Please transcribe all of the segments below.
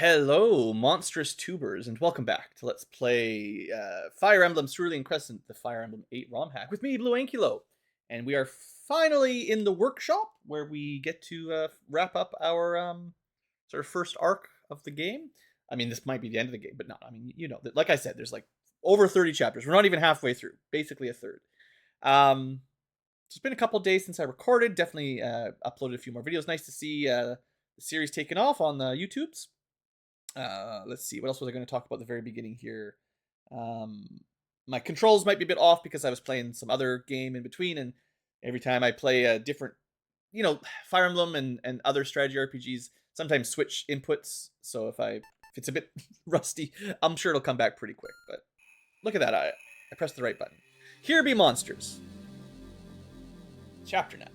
Hello, monstrous tubers, and welcome back to Let's Play Fire Emblem Cerulean Crescent, the Fire Emblem 8 Romhack, with me, BlueAnkylo. And we are finally in the workshop, where we get to wrap up our sort of first arc of the game. I mean, this might be the end of the game, but no, I mean, you know, like I said, there's like over 30 chapters. We're not even halfway through, basically a third. It's been a couple days since I recorded, definitely uploaded a few more videos. Nice to see the series taken off on the YouTubes. Let's see, what else was I going to talk about at the very beginning here? My controls might be a bit off because I was playing some other game in between, and every time I play a different, you know, Fire Emblem and other strategy RPGs, sometimes switch inputs, so if it's a bit rusty, I'm sure it'll come back pretty quick, but look at that, I pressed the right button. Here be monsters. Chapter 9.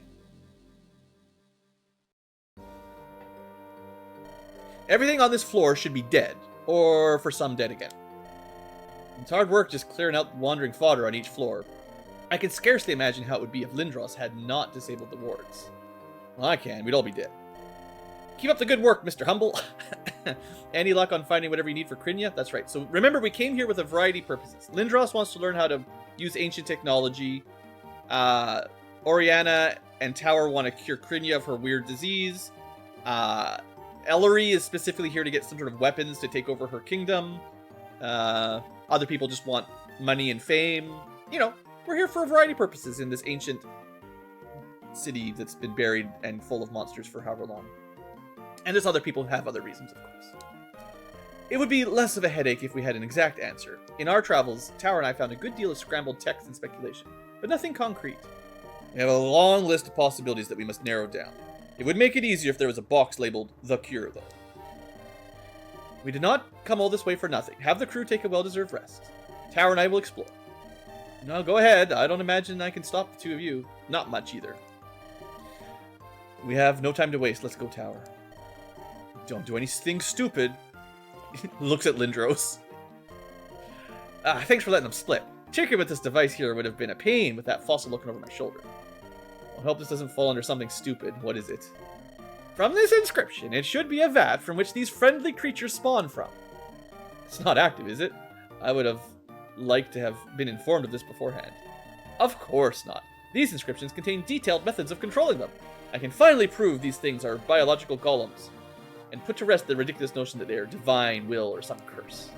Everything on this floor should be dead, or for some dead again. It's hard work just clearing out wandering fodder on each floor. I can scarcely imagine how it would be if Lindros had not disabled the wards. Well, I can, we'd all be dead. Keep up the good work, Mr. Humble. Any luck on finding whatever you need for Krinya? That's right. So remember, we came here with a variety of purposes. Lindros wants to learn how to use ancient technology. Oriana and Tower want to cure Krinya of her weird disease. Ellery is specifically here to get some sort of weapons to take over her kingdom. Other people just want money and fame. You know, we're here for a variety of purposes in this ancient city that's been buried and full of monsters for however long. And there's other people who have other reasons, of course. It would be less of a headache if we had an exact answer. In our travels, Tower and I found a good deal of scrambled text and speculation, but nothing concrete. We have a long list of possibilities that we must narrow down. It would make it easier if there was a box labeled The Cure, though. We did not come all this way for nothing. Have the crew take a well-deserved rest. Tower and I will explore. No, go ahead. I don't imagine I can stop the two of you. Not much, either. We have no time to waste. Let's go, Tower. Don't do anything stupid. Looks at Lindros. Thanks for letting them split. Tinkering with this device here would have been a pain with that fossil looking over my shoulder. I hope this doesn't fall under something stupid. What is it? From this inscription, it should be a vat from which these friendly creatures spawn from. It's not active, is it? I would have liked to have been informed of this beforehand. Of course not. These inscriptions contain detailed methods of controlling them. I can finally prove these things are biological golems, and put to rest the ridiculous notion that they are divine will or some curse.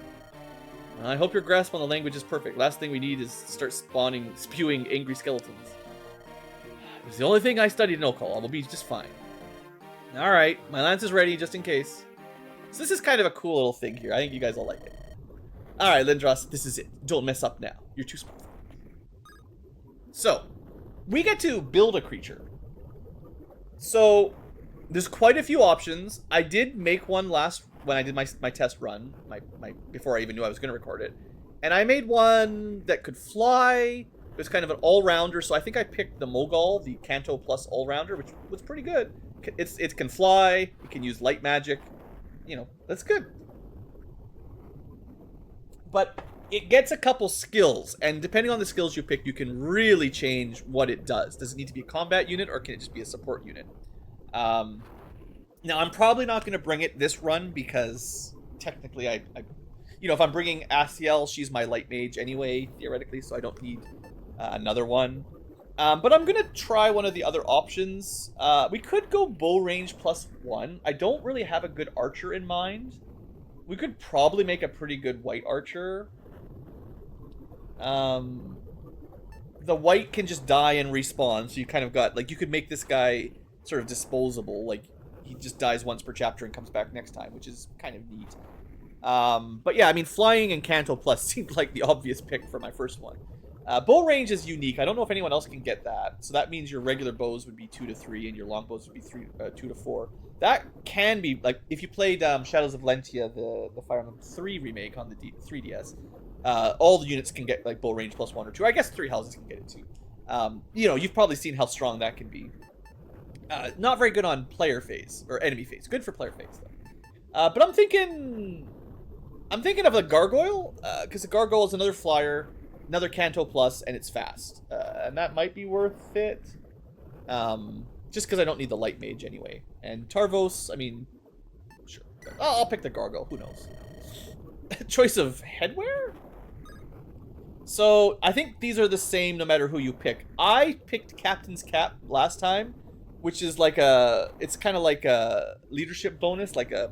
I hope your grasp on the language is perfect. Last thing we need is to start spewing angry skeletons. It's the only thing I studied in Okal. We'll be just fine. Alright, my lance is ready, just in case. So this is kind of a cool little thing here. I think you guys will like it. Alright, Lindros, this is it. Don't mess up now. You're too smart. So, we get to build a creature. So, there's quite a few options. I did make one when I did my test run, before I even knew I was going to record it. And I made one that could fly. It was kind of an all-rounder, so I think I picked the Mogul, the Kanto Plus all-rounder, which was pretty good. It can fly, it can use light magic, you know, that's good. But it gets a couple skills, and depending on the skills you pick, you can really change what it does. Does it need to be a combat unit, or can it just be a support unit? Now, I'm probably not going to bring it this run, because technically you know, if I'm bringing Asiel, she's my light mage anyway, theoretically, so I don't need another one. But I'm going to try one of the other options. We could go bow range +1. I don't really have a good archer in mind. We could probably make a pretty good white archer. The white can just die and respawn, so you kind of got, like, you could make this guy sort of disposable. Like, he just dies once per chapter and comes back next time, which is kind of neat. But yeah, I mean, flying and Kanto Plus seemed like the obvious pick for my first one. Bow range is unique. I don't know if anyone else can get that. So that means your regular bows would be 2 to 3, and your long bows would be 2 to 4. That can be, like, if you played Shadows of Lentia, the Fire Emblem 3 remake on the 3DS, all the units can get, like, bow range +1 or 2. I guess 3 houses can get it too. You know, you've probably seen how strong that can be. Not very good on player phase, or enemy phase. Good for player phase, though. But I'm thinking of the Gargoyle, because the Gargoyle is another flyer, another Kanto Plus, and it's fast. And that might be worth it. Just because I don't need the light mage anyway. And Tarvos, I mean, sure. But I'll pick the Gargoyle. Who knows? Choice of headwear? So, I think these are the same no matter who you pick. I picked Captain's Cap last time, which is like a... It's kind of like a leadership bonus, like a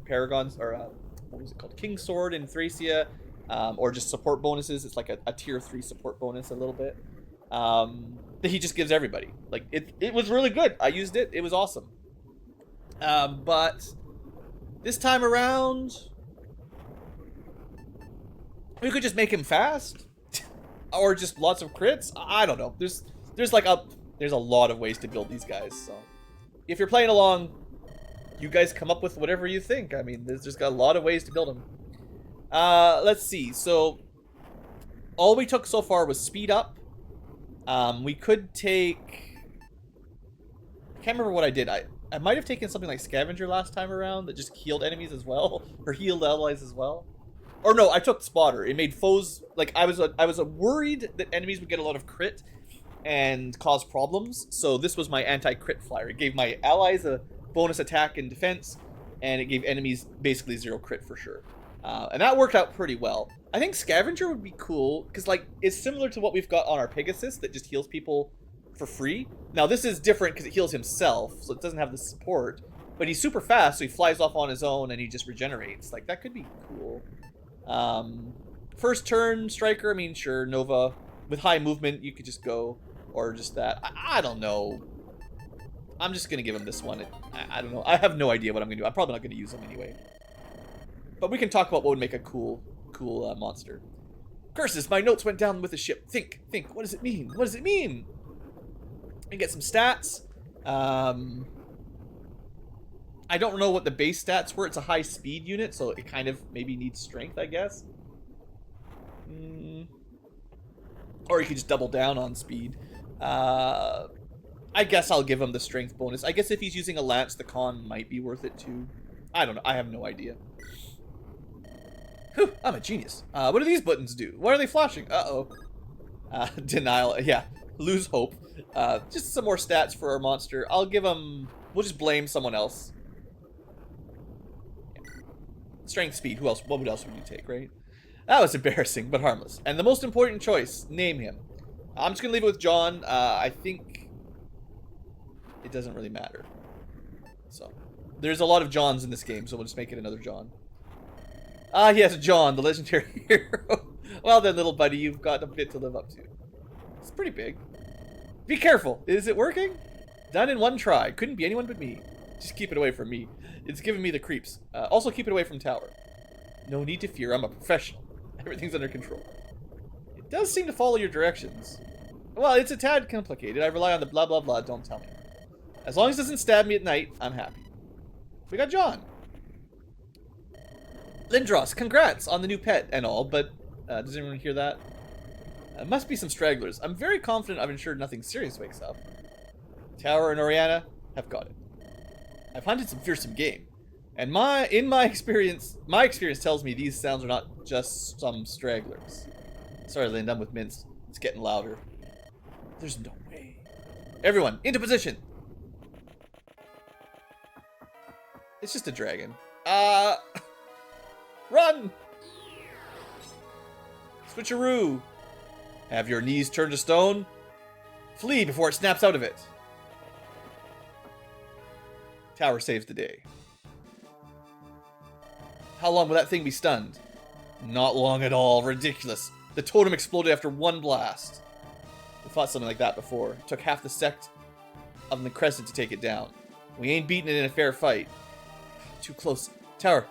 Paragon's, or a, what was it called? King's Sword in Thracia, or just support bonuses. It's like a tier 3 support bonus a little bit. That he just gives everybody. Like, it was really good. I used it. It was awesome. But this time around, we could just make him fast, or just lots of crits. I don't know. There's a lot of ways to build these guys. So if you're playing along, you guys come up with whatever you think. I mean, there's just got a lot of ways to build them. Let's see. So all we took so far was speed up. We could take... I can't remember what I did. I might have taken something like Scavenger last time around that just healed enemies as well, or healed allies as well. Or no, I took Spotter. It made foes... Like, I was worried that enemies would get a lot of crit and cause problems, so this was my anti-crit flyer. It gave my allies a bonus attack and defense, and it gave enemies basically 0 crit for sure. And that worked out pretty well. I think Scavenger would be cool, because like it's similar to what we've got on our Pegasus that just heals people for free. Now this is different because it heals himself, so it doesn't have the support. But he's super fast, so he flies off on his own and he just regenerates. Like, that could be cool. First turn Striker, I mean, sure, Nova. With high movement, you could just go, or just that. I don't know. I'm just going to give him this one. I don't know. I have no idea what I'm going to do. I'm probably not going to use him anyway. But we can talk about what would make a cool monster. Curses, my notes went down with the ship. Think. What does it mean? What does it mean? And get some stats. I don't know what the base stats were. It's a high speed unit, so it kind of maybe needs strength, I guess. Or you could just double down on speed. I guess I'll give him the strength bonus. I guess if he's using a lance, the con might be worth it too. I don't know. I have no idea. Whew, I'm a genius. What do these buttons do? Why are they flashing? Uh-oh. Denial. Yeah. Lose hope. Just some more stats for our monster. I'll give him... We'll just blame someone else. Yeah. Strength, speed. Who else? What else would you take, right? That was embarrassing, but harmless. And the most important choice. Name him. I'm just going to leave it with John. I think... It doesn't really matter. So... There's a lot of Johns in this game, so we'll just make it another John. Ah, yes, John, the legendary hero. Well then, little buddy, you've got a bit to live up to. It's pretty big. Be careful. Is it working? Done in one try. Couldn't be anyone but me. Just keep it away from me. It's giving me the creeps. Also, keep it away from tower. No need to fear. I'm a professional. Everything's under control. It does seem to follow your directions. Well, it's a tad complicated. I rely on the blah, blah, blah. Don't tell me. As long as it doesn't stab me at night, I'm happy. We got John. Lindros, congrats on the new pet and all, but does anyone hear that? Must be some stragglers. I'm very confident I've ensured nothing serious wakes up. Tower and Oriana have got it. I've hunted some fearsome game, and my experience tells me these sounds are not just some stragglers. Sorry, Lind, I'm with Mince. It's getting louder. There's no way. Everyone, into position. It's just a dragon. Run! Switcheroo. Have your knees turned to stone? Flee before it snaps out of it. Tower saves the day. How long will that thing be stunned? Not long at all. Ridiculous. The totem exploded after one blast. We fought something like that before. It took half the sect of the Crescent to take it down. We ain't beating it in a fair fight. Too close. Tower,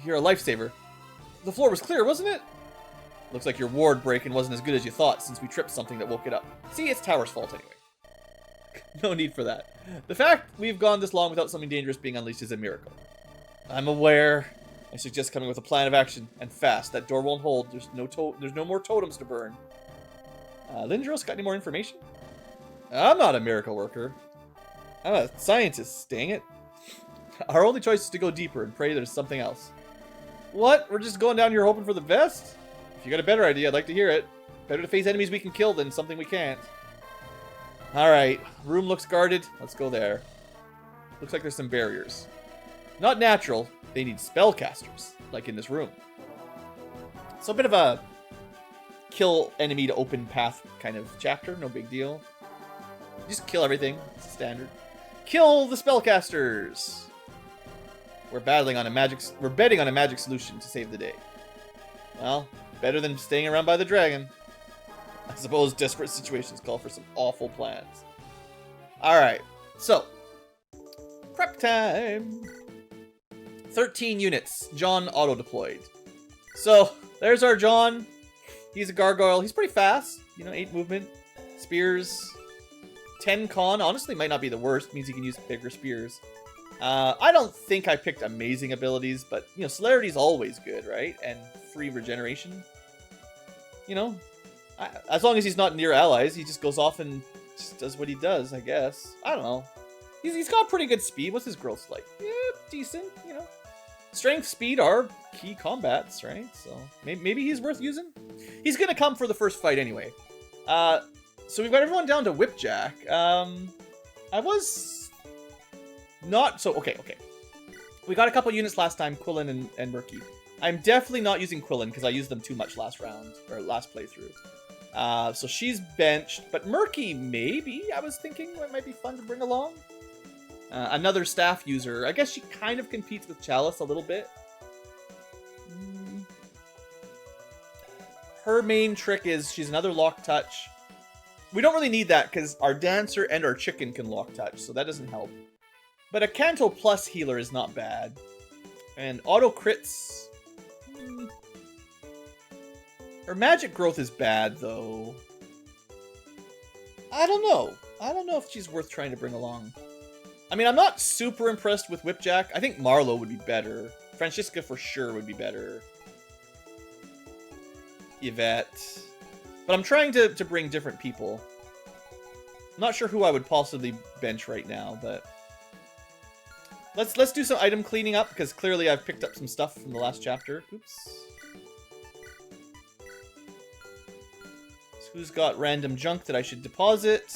you're a lifesaver. The floor was clear, wasn't it? Looks like your ward break-in wasn't as good as you thought since we tripped something that woke it up. See, it's Tower's fault anyway. No need for that. The fact we've gone this long without something dangerous being unleashed is a miracle. I'm aware. I suggest coming with a plan of action, and fast. That door won't hold. There's no more totems to burn. Lindros, got any more information? I'm not a miracle worker. I'm a scientist, dang it. Our only choice is to go deeper and pray there's something else. What? We're just going down here hoping for the best? If you got a better idea, I'd like to hear it. Better to face enemies we can kill than something we can't. Alright, room looks guarded. Let's go there. Looks like there's some barriers. Not natural. They need spellcasters, like in this room. So a bit of a kill enemy to open path kind of chapter. No big deal. Just kill everything. It's standard. Kill the spellcasters. We're betting on a magic solution to save the day. Well, better than staying around by the dragon. I suppose desperate situations call for some awful plans. Alright, so prep time. 13 units. John auto-deployed. So, there's our John. He's a gargoyle. He's pretty fast. You know, 8 movement. Spears. 10 con. Honestly, might not be the worst. Means he can use bigger spears. I don't think I picked amazing abilities, but, you know, celerity's always good, right? And free regeneration. You know, as long as he's not near allies, he just goes off and just does what he does, I guess. I don't know. He's got pretty good speed. What's his growth like? Yeah, decent, you know. Strength, speed are key combats, right? So maybe he's worth using. He's gonna come for the first fight anyway. So we've got everyone down to Whipjack. I was not so okay. We got a couple units last time, Quillen and Murky. I'm definitely not using Quillen because I used them too much last round or last playthrough. So she's benched, but Murky maybe I was thinking it might be fun to bring along. Another staff user. I guess she kind of competes with Chalice a little bit. Her main trick is she's another lock touch. We don't really need that because our dancer and our chicken can lock touch, so that doesn't help. But a Canto plus healer is not bad. And auto crits. Her magic growth is bad though. I don't know. I don't know if she's worth trying to bring along. I mean, I'm not super impressed with Whipjack. I think Marlowe would be better. Francisca for sure would be better. Yvette. But I'm trying to bring different people. I'm not sure who I would possibly bench right now, but... Let's do some item cleaning up, because clearly I've picked up some stuff from the last chapter. Oops. So who's got random junk that I should deposit?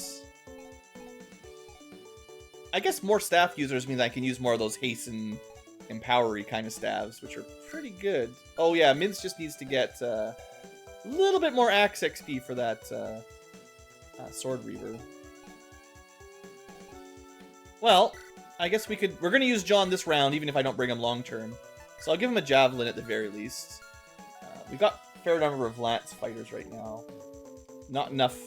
I guess more staff users means I can use more of those hasten, empowery kind of staves, which are pretty good. Oh yeah, Mince just needs to get a little bit more axe XP for that Sword Reaver. Well, I guess we're going to use John this round, even if I don't bring him long term. So I'll give him a Javelin at the very least. We've got a fair number of Lance fighters right now. Not enough.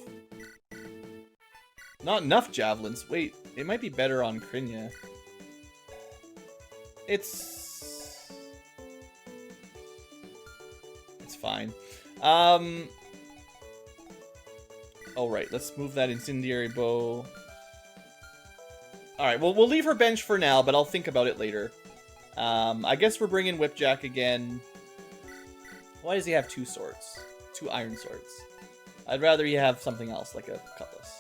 Not enough Javelins. Wait, it might be better on Krinya. It's fine. Alright, let's move that Incendiary Bow. Alright, well, we'll leave her bench for now, but I'll think about it later. I guess we're bringing Whipjack again. Why does he have 2 swords? 2 iron swords. I'd rather he have something else, like a cutlass.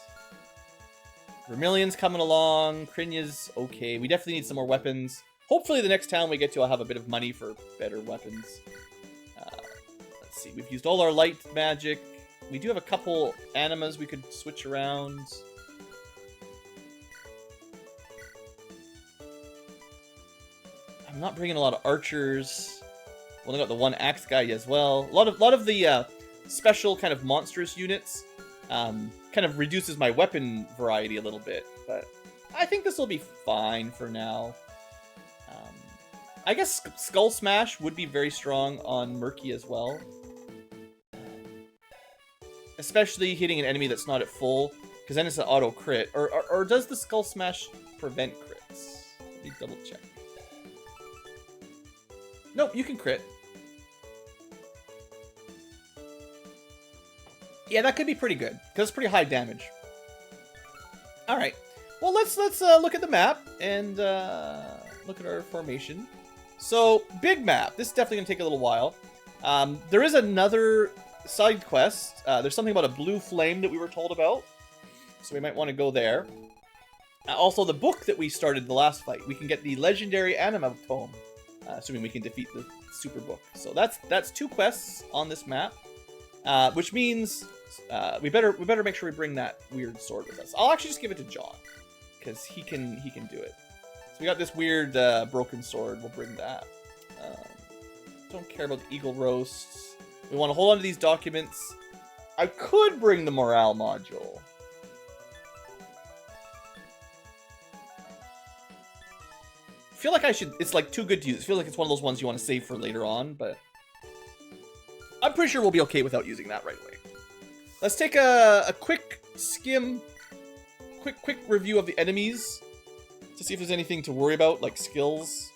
Vermilion's coming along. Krinya's okay. We definitely need some more weapons. Hopefully the next town we get to, I'll have a bit of money for better weapons. Let's see. We've used all our light magic. We do have a couple animas we could switch around. I'm not bringing a lot of archers. Well, I got the 1 axe guy as well. A lot of the special kind of monstrous units kind of reduces my weapon variety a little bit, but I think this will be fine for now. I guess Skull Smash would be very strong on Murky as well. Especially hitting an enemy that's not at full, because then it's an auto crit. Or does the Skull Smash prevent crits? Let me double check. Nope, you can crit. Yeah, that could be pretty good, because it's pretty high damage. Alright. Well, let's look at the map, and look at our formation. So, big map. This is definitely going to take a little while. There is another side quest. There's something about a blue flame that we were told about. So we might want to go there. Also, the book that we started the last fight. We can get the legendary Anima Tome. Assuming we can defeat the super book. So that's 2 quests on this map. Which means we better make sure we bring that weird sword with us. I'll actually just give it to John, because he can do it. It's we got this weird broken sword. We'll bring that. Don't care about the eagle roasts. We want to hold on to these documents. I could bring the morale module. I feel like I should... It's like too good to use. I feel like it's one of those ones you want to save for later on, but... I'm pretty sure we'll be okay without using that right away. Let's take a quick skim... Quick review of the enemies. To see if there's anything to worry about, like skills.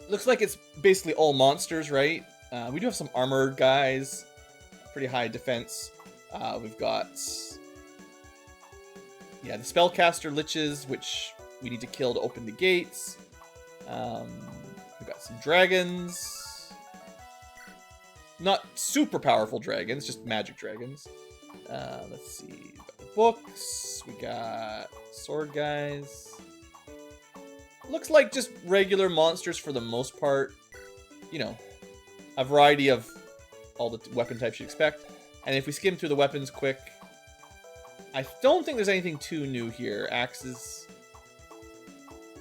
Looks like it's basically all monsters, right? We do have some armored guys. Pretty high defense. We've got... Yeah, the spellcaster liches, which we need to kill to open the gates. We've got some dragons. Not super powerful dragons, just magic dragons. Let's see. We've got the books. We got sword guys. Looks like just regular monsters for the most part. You know, a variety of all the weapon types you'd expect. And if we skim through the weapons quick, I don't think there's anything too new here. Axes.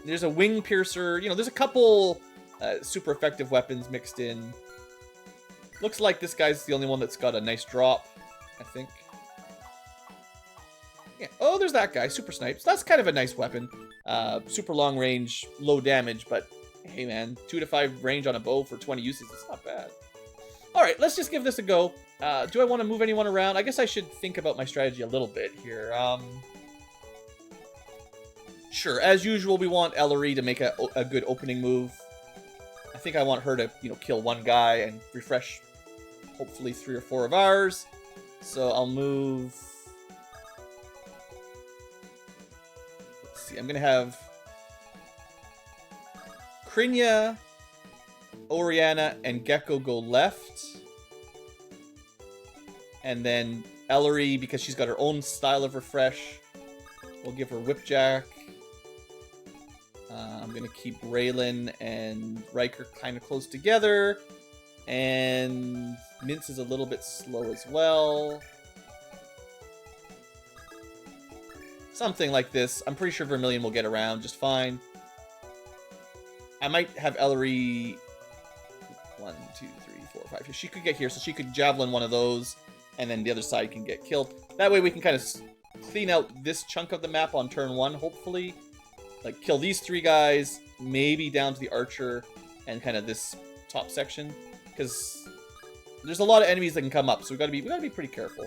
There's a wing piercer. You know, there's a couple super effective weapons mixed in. Looks like this guy's the only one that's got a nice drop, I think. Yeah. Oh, there's that guy, Super Snipes. That's kind of a nice weapon. Super long range, low damage, but hey man, 2 to 5 range on a bow for 20 uses, it's not bad. Alright, let's just give this a go. Do I want to move anyone around? I guess I should think about my strategy a little bit here. Sure, as usual, we want Ellery to make a good opening move. I think I want her to, you know, kill one guy and refresh, hopefully 3 or 4 of ours. So I'll move... Let's see, I'm going to have Krinya, Oriana, and Gecko go left. And then Ellery, because she's got her own style of refresh, we'll give her Whipjack. I'm going to keep Raylan and Riker kind of close together. And Mince is a little bit slow as well. Something like this. I'm pretty sure Vermilion will get around just fine. I might have Ellery... 1, 2, 3, 4, 5. She could get here, so she could javelin one of those, and then the other side can get killed. That way we can kind of clean out this chunk of the map on turn 1, hopefully. Like, kill these 3 guys, maybe down to the archer, and kind of this top section. Because there's a lot of enemies that can come up, so we gotta be pretty careful.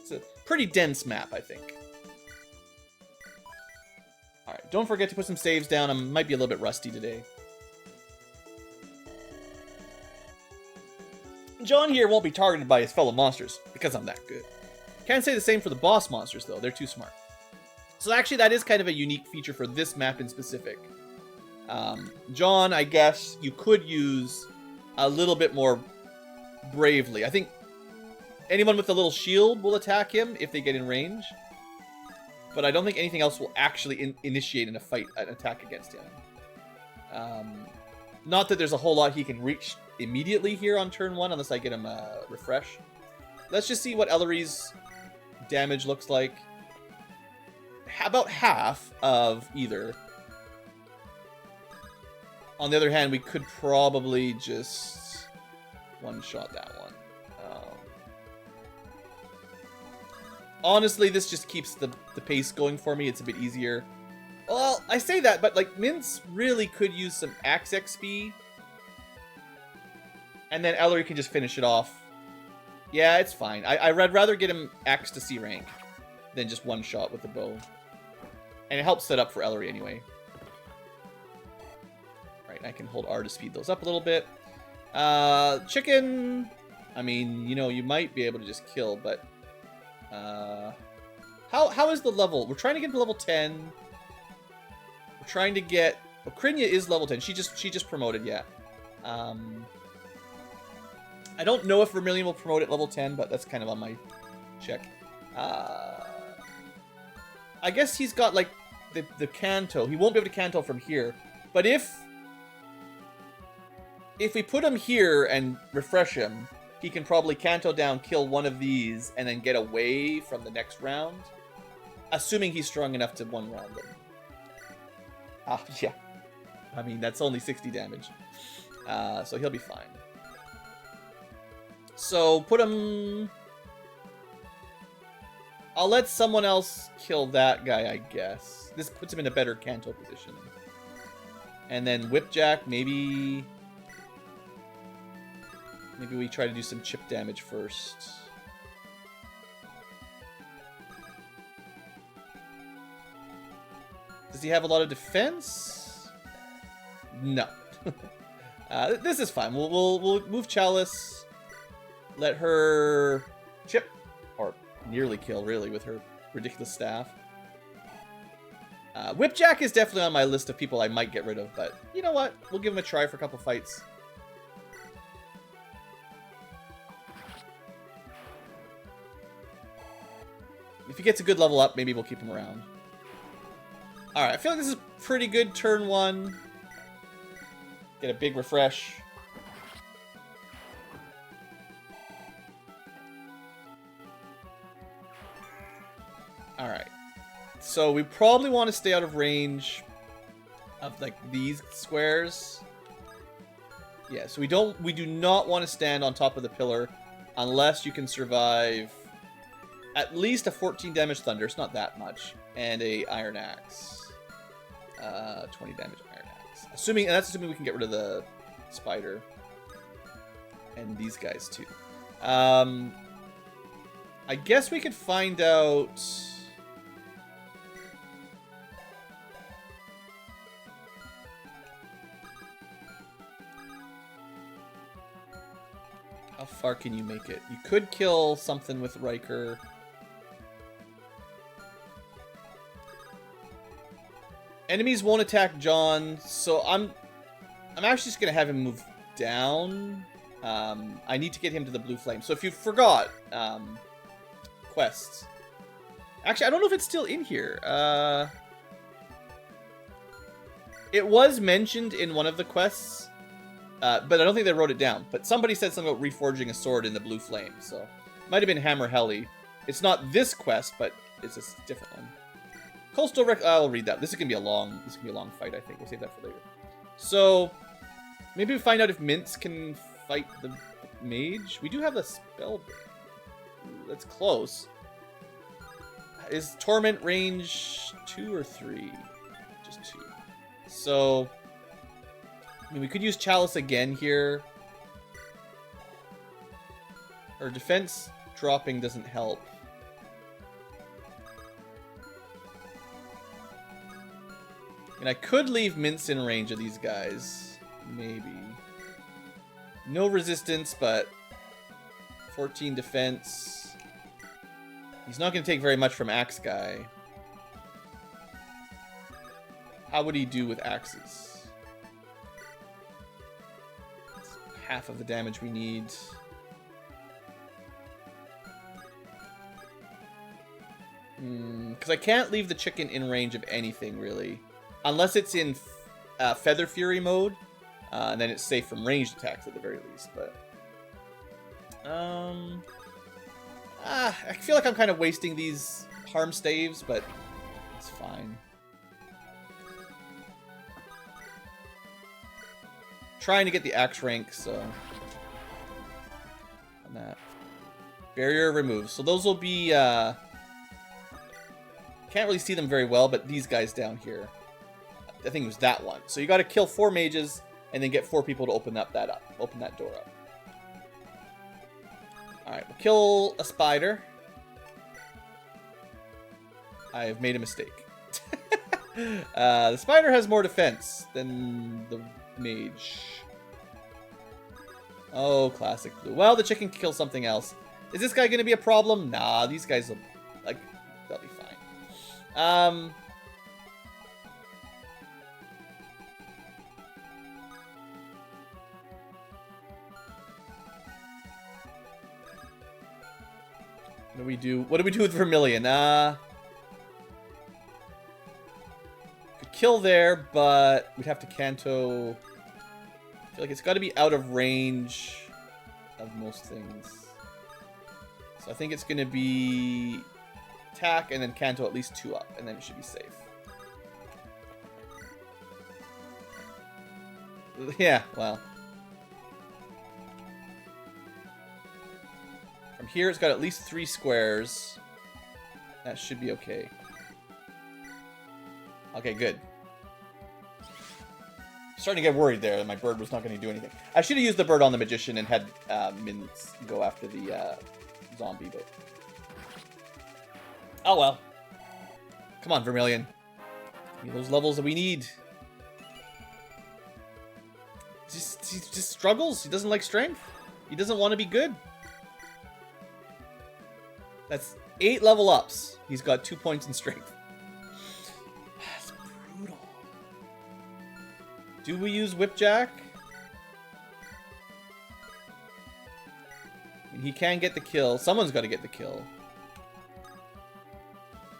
It's a pretty dense map, I think. Alright, don't forget to put some saves down. I might be a little bit rusty today. John here won't be targeted by his fellow monsters, because I'm that good. Can't say the same for the boss monsters, though. They're too smart. So actually, that is kind of a unique feature for this map in specific. John, I guess, you could use a little bit more bravely. I think anyone with a little shield will attack him if they get in range. But I don't think anything else will actually initiate an attack against him. Not that there's a whole lot he can reach immediately here on turn 1, unless I get him a refresh. Let's just see what Ellery's damage looks like. About half of either. On the other hand, we could probably just one-shot that one. Honestly, this just keeps the pace going for me. It's a bit easier. Well, I say that, but like Mince really could use some axe XP. And then Ellery can just finish it off. Yeah, it's fine. I'd rather get him axe to C rank than just one shot with the bow. And it helps set up for Ellery anyway. Right, I can hold R to speed those up a little bit. Chicken, I mean, you know, you might be able to just kill, but... How is the level? We're trying to get to level 10. We're trying to get... Well, Krinya is level 10. She just promoted, yeah. I don't know if Vermilion will promote at level 10, but that's kind of on my check. I guess he's got, like, the Canto. He won't be able to Canto from here. But if we put him here and refresh him, he can probably Canto down, kill one of these, and then get away from the next round. Assuming he's strong enough to one-round them. Yeah. I mean, that's only 60 damage. So he'll be fine. So put him... I'll let someone else kill that guy, I guess. This puts him in a better Kanto position. And then Whipjack, maybe... Maybe we try to do some chip damage first. Does he have a lot of defense? No. This is fine. We'll move Chalice. Let her chip. Or nearly kill, really, with her ridiculous staff. Whipjack is definitely on my list of people I might get rid of, but you know what? We'll give him a try for a couple fights. If he gets a good level up, maybe we'll keep him around. Alright, I feel like this is pretty good turn 1. Get a big refresh. Alright. So we probably want to stay out of range of like these squares. Yeah, so we do not want to stand on top of the pillar unless you can survive at least a 14 damage thunder. It's not that much. And a iron axe. 20 damage iron axe. That's assuming we can get rid of the spider. And these guys too. I guess we could find out... How far can you make it? You could kill something with Riker. Enemies won't attack John, so I'm actually just gonna have him move down. I need to get him to the blue flame. So if you forgot quests, actually I don't know if it's still in here. It was mentioned in one of the quests, but I don't think they wrote it down. But somebody said something about reforging a sword in the blue flame, so it might have been Hammer Helly. It's not this quest, but it's a different one. Coastal Wreck. I'll read that. This is gonna be a long fight. I think we'll save that for later. So maybe we find out if Mints can fight the mage. We do have the spell. That's close. Is Torment range 2 or 3? Just 2. So I mean, we could use Chalice again here. Her defense dropping doesn't help. And I could leave Mints in range of these guys. Maybe. No resistance, but 14 defense. He's not going to take very much from Axe Guy. How would he do with axes? It's half of the damage we need. Because I can't leave the chicken in range of anything, really. Unless it's in Feather Fury mode, and then it's safe from ranged attacks at the very least. But I feel like I'm kind of wasting these harm staves, but it's fine. Trying to get the axe rank, so on that. Barrier removed. So those will be can't really see them very well, but these guys down here. I think it was that one. So you got to kill 4 mages and then get 4 people to open that door up. All right, we'll kill a spider. I have made a mistake. The spider has more defense than the mage. Oh, classic blue. Well, the chicken can kill something else. Is this guy going to be a problem? Nah, these guys will, like, they'll be fine. What do we do? What do we do with Vermilion? Could kill there, but we'd have to Kanto. I feel like it's got to be out of range of most things. So I think it's going to be attack and then Kanto at least 2 up, and then it should be safe. Yeah, well. From here, it's got at least 3 squares. That should be okay. Okay, good. Starting to get worried there that my bird was not going to do anything. I should have used the bird on the magician and had Mins go after the zombie, but... Oh well. Come on, Vermilion. Give me those levels that we need. He just struggles. He doesn't like strength. He doesn't want to be good. That's 8 level ups. He's got 2 points in strength. That's brutal. Do we use Whipjack? I mean, he can get the kill. Someone's got to get the kill.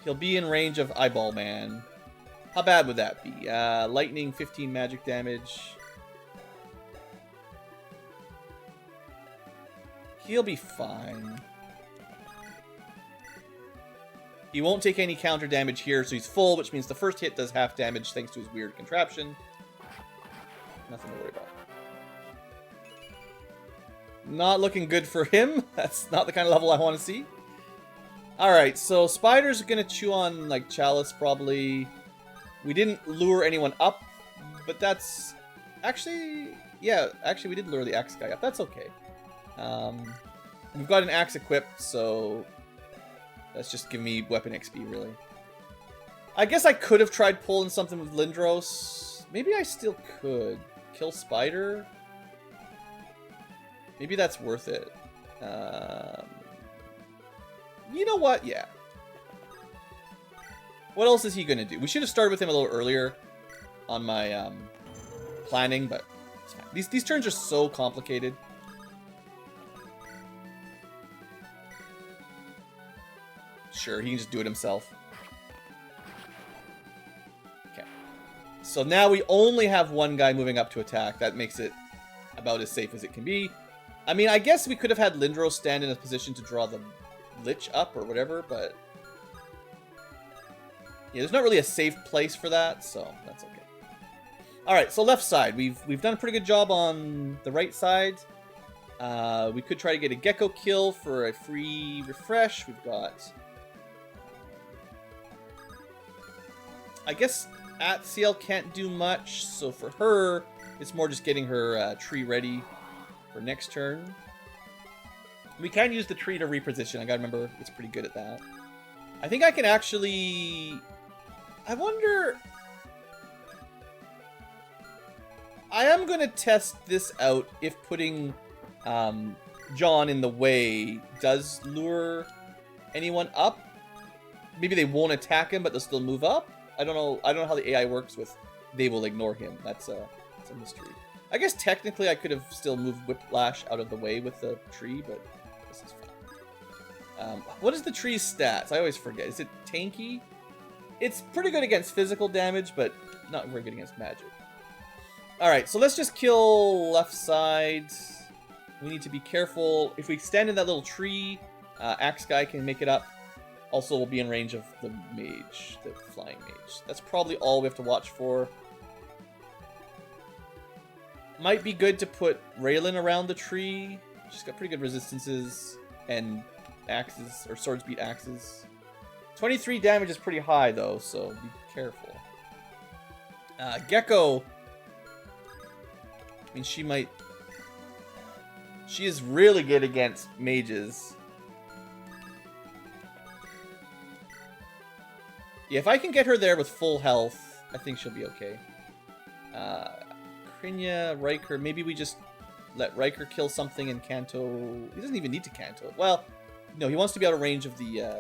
He'll be in range of Eyeball Man. How bad would that be? Lightning, 15 magic damage. He'll be fine. He won't take any counter damage here, so he's full, which means the first hit does half damage thanks to his weird contraption. Nothing to worry about. Not looking good for him. That's not the kind of level I want to see. Alright, so Spider's gonna chew on, like, Chalice, probably. We didn't lure anyone up, but that's... Actually, yeah, actually we did lure the axe guy up. That's okay. We've got an axe equipped, so... That's just giving me weapon XP, really. I guess I could have tried pulling something with Lindros. Maybe I still could. Kill Spider? Maybe that's worth it. You know what? Yeah. What else is he going to do? We should have started with him a little earlier on my planning, but it's fine. These turns are so complicated. Sure, he can just do it himself. Okay. So now we only have one guy moving up to attack. That makes it about as safe as it can be. I mean, I guess we could have had Lindros stand in a position to draw the Lich up or whatever, but... Yeah, there's not really a safe place for that, so that's okay. Alright, so left side. We've done a pretty good job on the right side. We could try to get a Gecko kill for a free refresh. We've got... I guess Atziel can't do much, so for her, it's more just getting her tree ready for next turn. We can use the tree to reposition. I gotta remember, it's pretty good at that. I think I can actually... I wonder... I am gonna test this out if putting John in the way does lure anyone up. Maybe they won't attack him, but they'll still move up. I don't know how the AI works with they will ignore him. That's a mystery. I guess technically I could have still moved Whiplash out of the way with the tree, but this is fine. What is the tree's stats? I always forget. Is it tanky? It's pretty good against physical damage, but not very good against magic. Alright, so let's just kill left side. We need to be careful. If we stand in that little tree, Axe Guy can make it up. Also, we'll be in range of the mage, the flying mage. That's probably all we have to watch for. Might be good to put Raylan around the tree. She's got pretty good resistances, and axes, or swords beat axes. 23 damage is pretty high, though, so be careful. Gecko. I mean, she might... She is really good against mages. Yeah, if I can get her there with full health, I think she'll be okay. Krinya, Riker, maybe we just let Riker kill something and Kanto... He doesn't even need to Kanto. Well, no, he wants to be out of range of the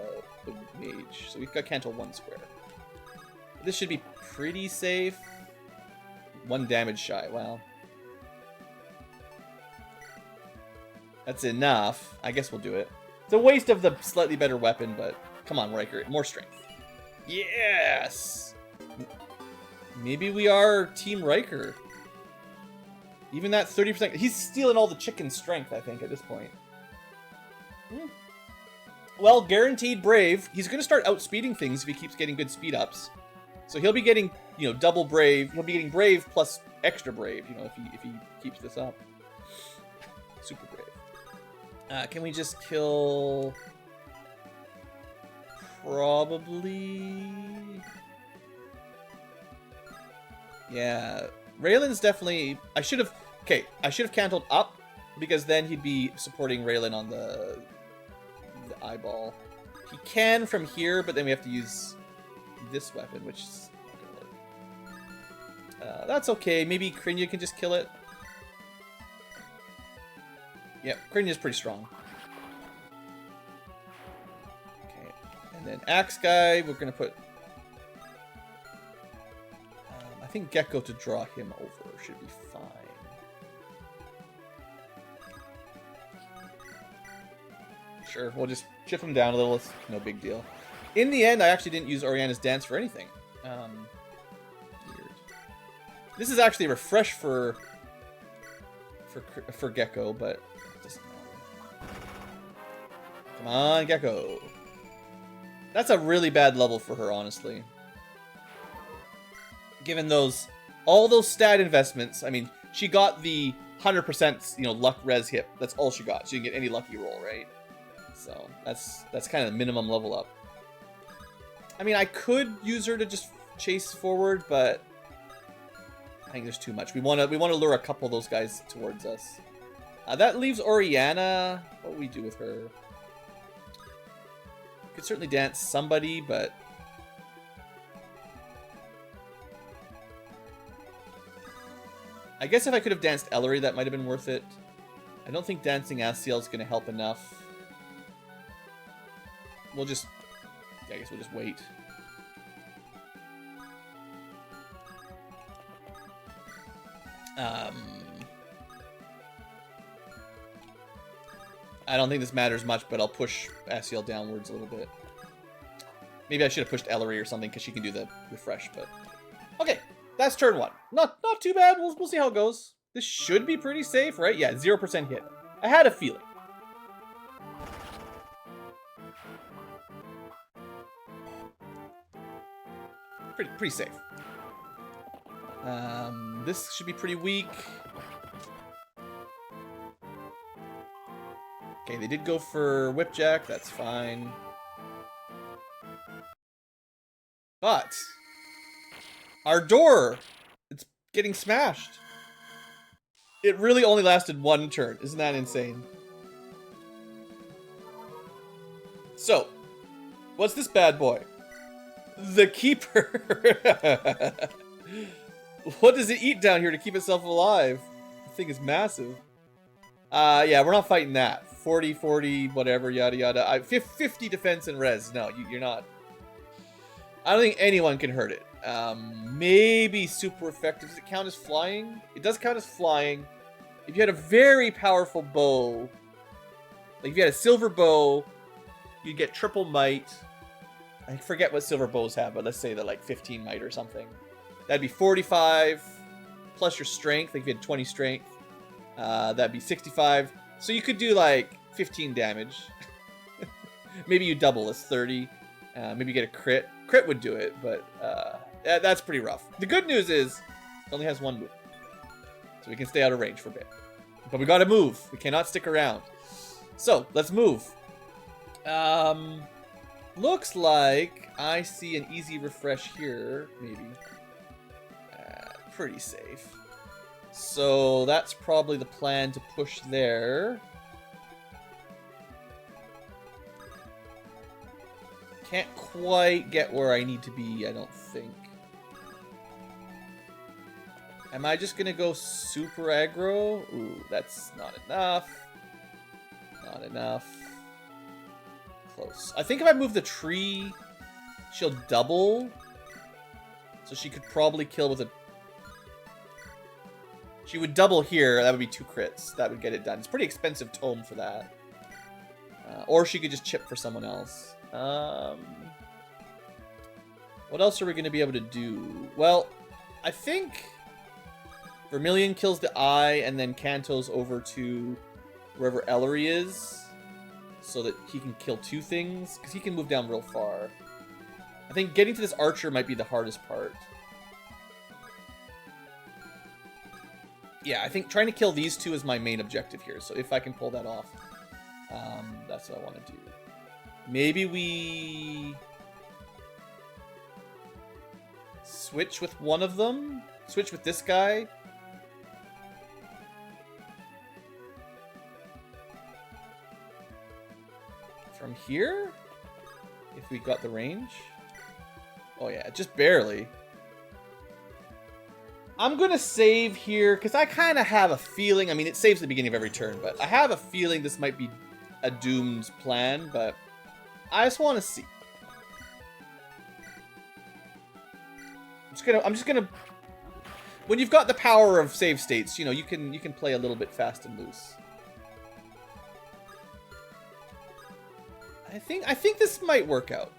mage. So we've got Kanto 1 square. This should be pretty safe. 1 damage shy, wow. That's enough. I guess we'll do it. It's a waste of the slightly better weapon, but come on, Riker, more strength. Yes! Maybe we are Team Riker. Even that 30%... He's stealing all the chicken strength, I think, at this point. Well, guaranteed Brave. He's going to start outspeeding things if he keeps getting good speed ups. So he'll be getting, you know, double Brave. He'll be getting Brave plus extra brave, you know, if he keeps this up. Super brave. Can we just kill... Probably... Yeah. Raylan's definitely... I should have canceled up, because then he'd be supporting Raylan on the eyeball. He can from here, but then we have to use this weapon, which is not gonna work. That's okay. Maybe Krinya can just kill it. Yeah, Krinya's pretty strong. Okay, and then Axe Guy, we're gonna put... I think Gecko to draw him over should be fine. Sure, we'll just chip him down a little. It's no big deal. In the end, I actually didn't use Oriana's dance for anything. Weird. This is actually a refresh for Gecko, but it doesn't matter. Come on, Gecko. That's a really bad level for her, honestly. Given all those stat investments, I mean, she got the 100%, you know, luck res hit. That's all she got. She didn't get any lucky roll, right? So that's kind of the minimum level up. I mean, I could use her to just chase forward, but I think there's too much. We want to lure a couple of those guys towards us. That leaves Oriana. What do we do with her? Could certainly dance somebody, but I guess if I could have danced Ellery, that might have been worth it. I don't think dancing Asiel is going to help enough. I guess we'll just wait. I don't think this matters much, but I'll push Asiel downwards a little bit. Maybe I should have pushed Ellery or something, because she can do the refresh, but... Okay, that's turn 1. Not too bad. We'll see how it goes. This should be pretty safe, right? Yeah, 0% hit. I had a feeling. Pretty safe. This should be pretty weak. Okay, they did go for Whipjack. That's fine. But our door, it's getting smashed. It really only lasted 1 turn. Isn't that insane? So, what's this bad boy? The Keeper. What does it eat down here to keep itself alive? The thing is massive. Yeah, we're not fighting that. 40, 40, whatever, yada yada. 50 defense and res. No, you're not. I don't think anyone can hurt it. Maybe super effective. Does it count as flying? It does count as flying. If you had a very powerful bow, like if you had a silver bow, you'd get triple might. I forget what silver bows have, but let's say they're like 15 might or something. That'd be 45 plus your strength. Like if you had 20 strength, that'd be 65. So you could do like 15 damage. Maybe you double, it's 30. Maybe you get a crit. Crit would do it, but that's pretty rough. The good news is it only has 1 move. So we can stay out of range for a bit. But we gotta move. We cannot stick around. So, let's move. Looks like I see an easy refresh here, maybe. Pretty safe. So that's probably the plan, to push there. Can't quite get where I need to be, I don't think. Am I just gonna go super aggro? Ooh, that's not enough. Not enough. Close. I think if I move the tree, she'll double. So she could probably kill with a... She would double here. That would be 2 crits. That would get it done. It's pretty expensive tome for that. Or she could just chip for someone else. What else are we going to be able to do? Well, I think Vermilion kills the eye, and then Kanto's over to wherever Ellery is, so that he can kill 2 things, because he can move down real far. I think getting to this archer might be the hardest part. Yeah, I think trying to kill these two is my main objective here. So if I can pull that off, that's what I want to do. Maybe we switch with one of them. Switch with this guy. From here? If we got the range? Oh yeah, just barely. I'm going to save here, because I kind of have a feeling... I mean, it saves at the beginning of every turn, but I have a feeling this might be a doomed plan, but I just want to see. I'm just gonna... When you've got the power of save states, you know, you can play a little bit fast and loose. I think this might work out.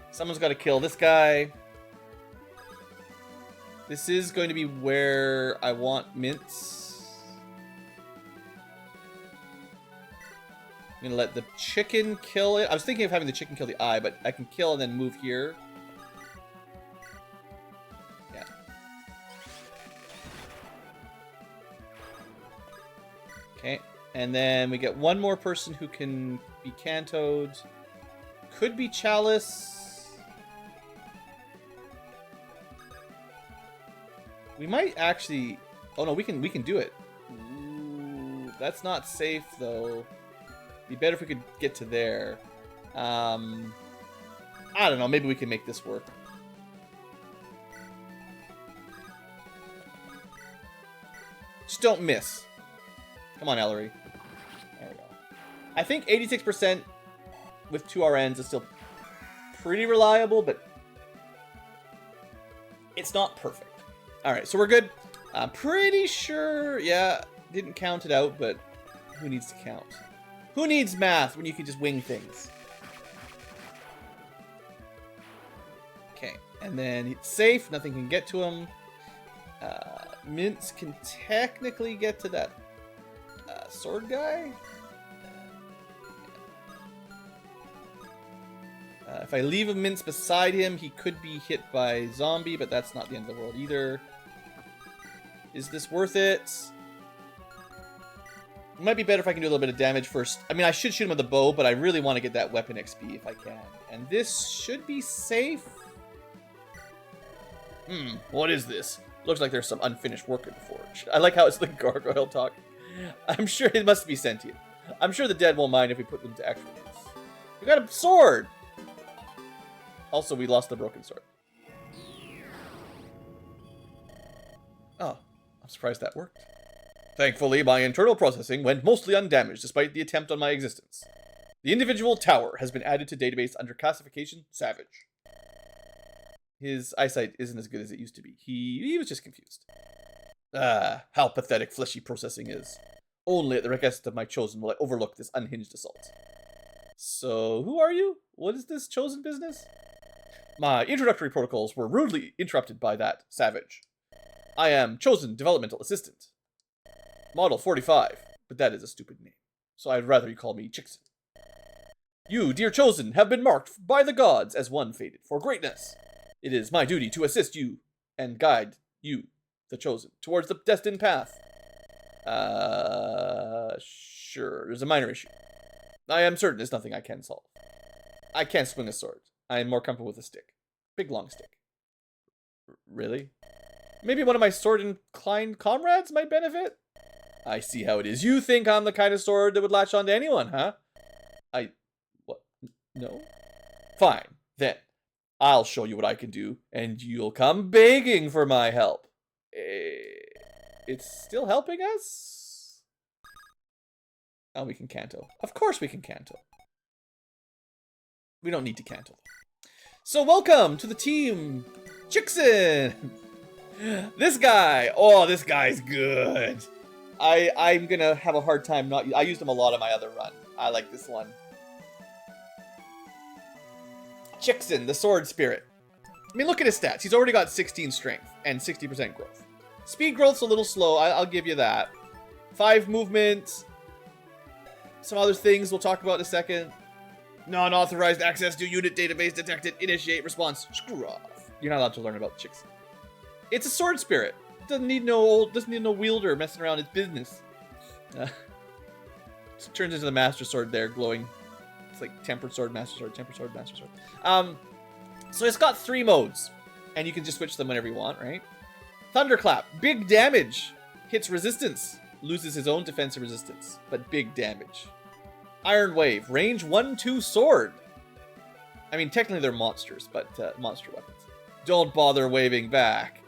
Someone's got to kill this guy. This is going to be where I want mints. I'm going to let the chicken kill it. I was thinking of having the chicken kill the eye, but I can kill and then move here. Yeah. Okay. And then we get one more person who can be Cantoed. Could be Chalice. We might actually... Oh no, we can do it. Ooh, that's not safe though. Be better if we could get to there. I don't know. Maybe we can make this work. Just don't miss. Come on, Ellery. There we go. I think 86% with 2 RNs is still pretty reliable, but it's not perfect. Alright, so we're good. I'm pretty sure, yeah, didn't count it out, but who needs to count? Who needs math when you can just wing things? Okay, and then it's safe, nothing can get to him. Mints can technically get to that sword guy. If I leave a Mince beside him, he could be hit by zombie, but that's not the end of the world either. Is this worth it? It might be better if I can do a little bit of damage first. I mean, I should shoot him with a bow, but I really want to get that weapon XP if I can. And this should be safe. What is this? Looks like there's some unfinished work in the forge. I like how it's the gargoyle talk. I'm sure it must be sentient. I'm sure the dead won't mind if we put them to actual use. We got a sword! Also, we lost the broken sword. Oh, I'm surprised that worked. Thankfully, my internal processing went mostly undamaged despite the attempt on my existence. The individual tower has been added to database under classification Savage. His eyesight isn't as good as it used to be. He was just confused. Ah, how pathetic fleshy processing is. Only at the request of my chosen will I overlook this unhinged assault. So, who are you? What is this chosen business? My introductory protocols were rudely interrupted by that Savage. I am Chosen Developmental Assistant. Model 45, but that is a stupid name, so I'd rather you call me Chickson. You, dear Chosen, have been marked by the gods as one fated for greatness. It is my duty to assist you and guide you, the Chosen, towards the destined path. Sure, there's a minor issue. I am certain it's nothing I can solve. I can't swing a sword. I am more comfortable with a stick. Big long stick. Really? Maybe one of my sword-inclined comrades might benefit? I see how it is. You think I'm the kind of sword that would latch on to anyone, huh? What? No? Fine, then. I'll show you what I can do, and you'll come begging for my help. It's still helping us? Oh, we can canto. Of course we can canto. We don't need to canto. So welcome to the team, Chickson! This guy! Oh, this guy's good! I'm gonna have a hard time not... I used him a lot on my other run. I like this one. Chickson, the sword spirit. I mean, look at his stats. He's already got 16 strength and 60% growth. Speed growth's a little slow, I'll give you that. 5 movement. Some other things we'll talk about in a second. Non-authorized access to unit database detected. Initiate response. Screw off. You're not allowed to learn about chicks. It's a sword spirit. Doesn't need no wielder messing around its business. It turns into the master sword there, glowing. It's like tempered sword, master sword, tempered sword, master sword. So it's got 3 modes, and you can just switch them whenever you want, right? Thunderclap, big damage, hits resistance, loses his own defensive resistance, but big damage. Iron Wave, range 1-2 sword. I mean, technically they're monsters, but monster weapons. Don't bother waving back.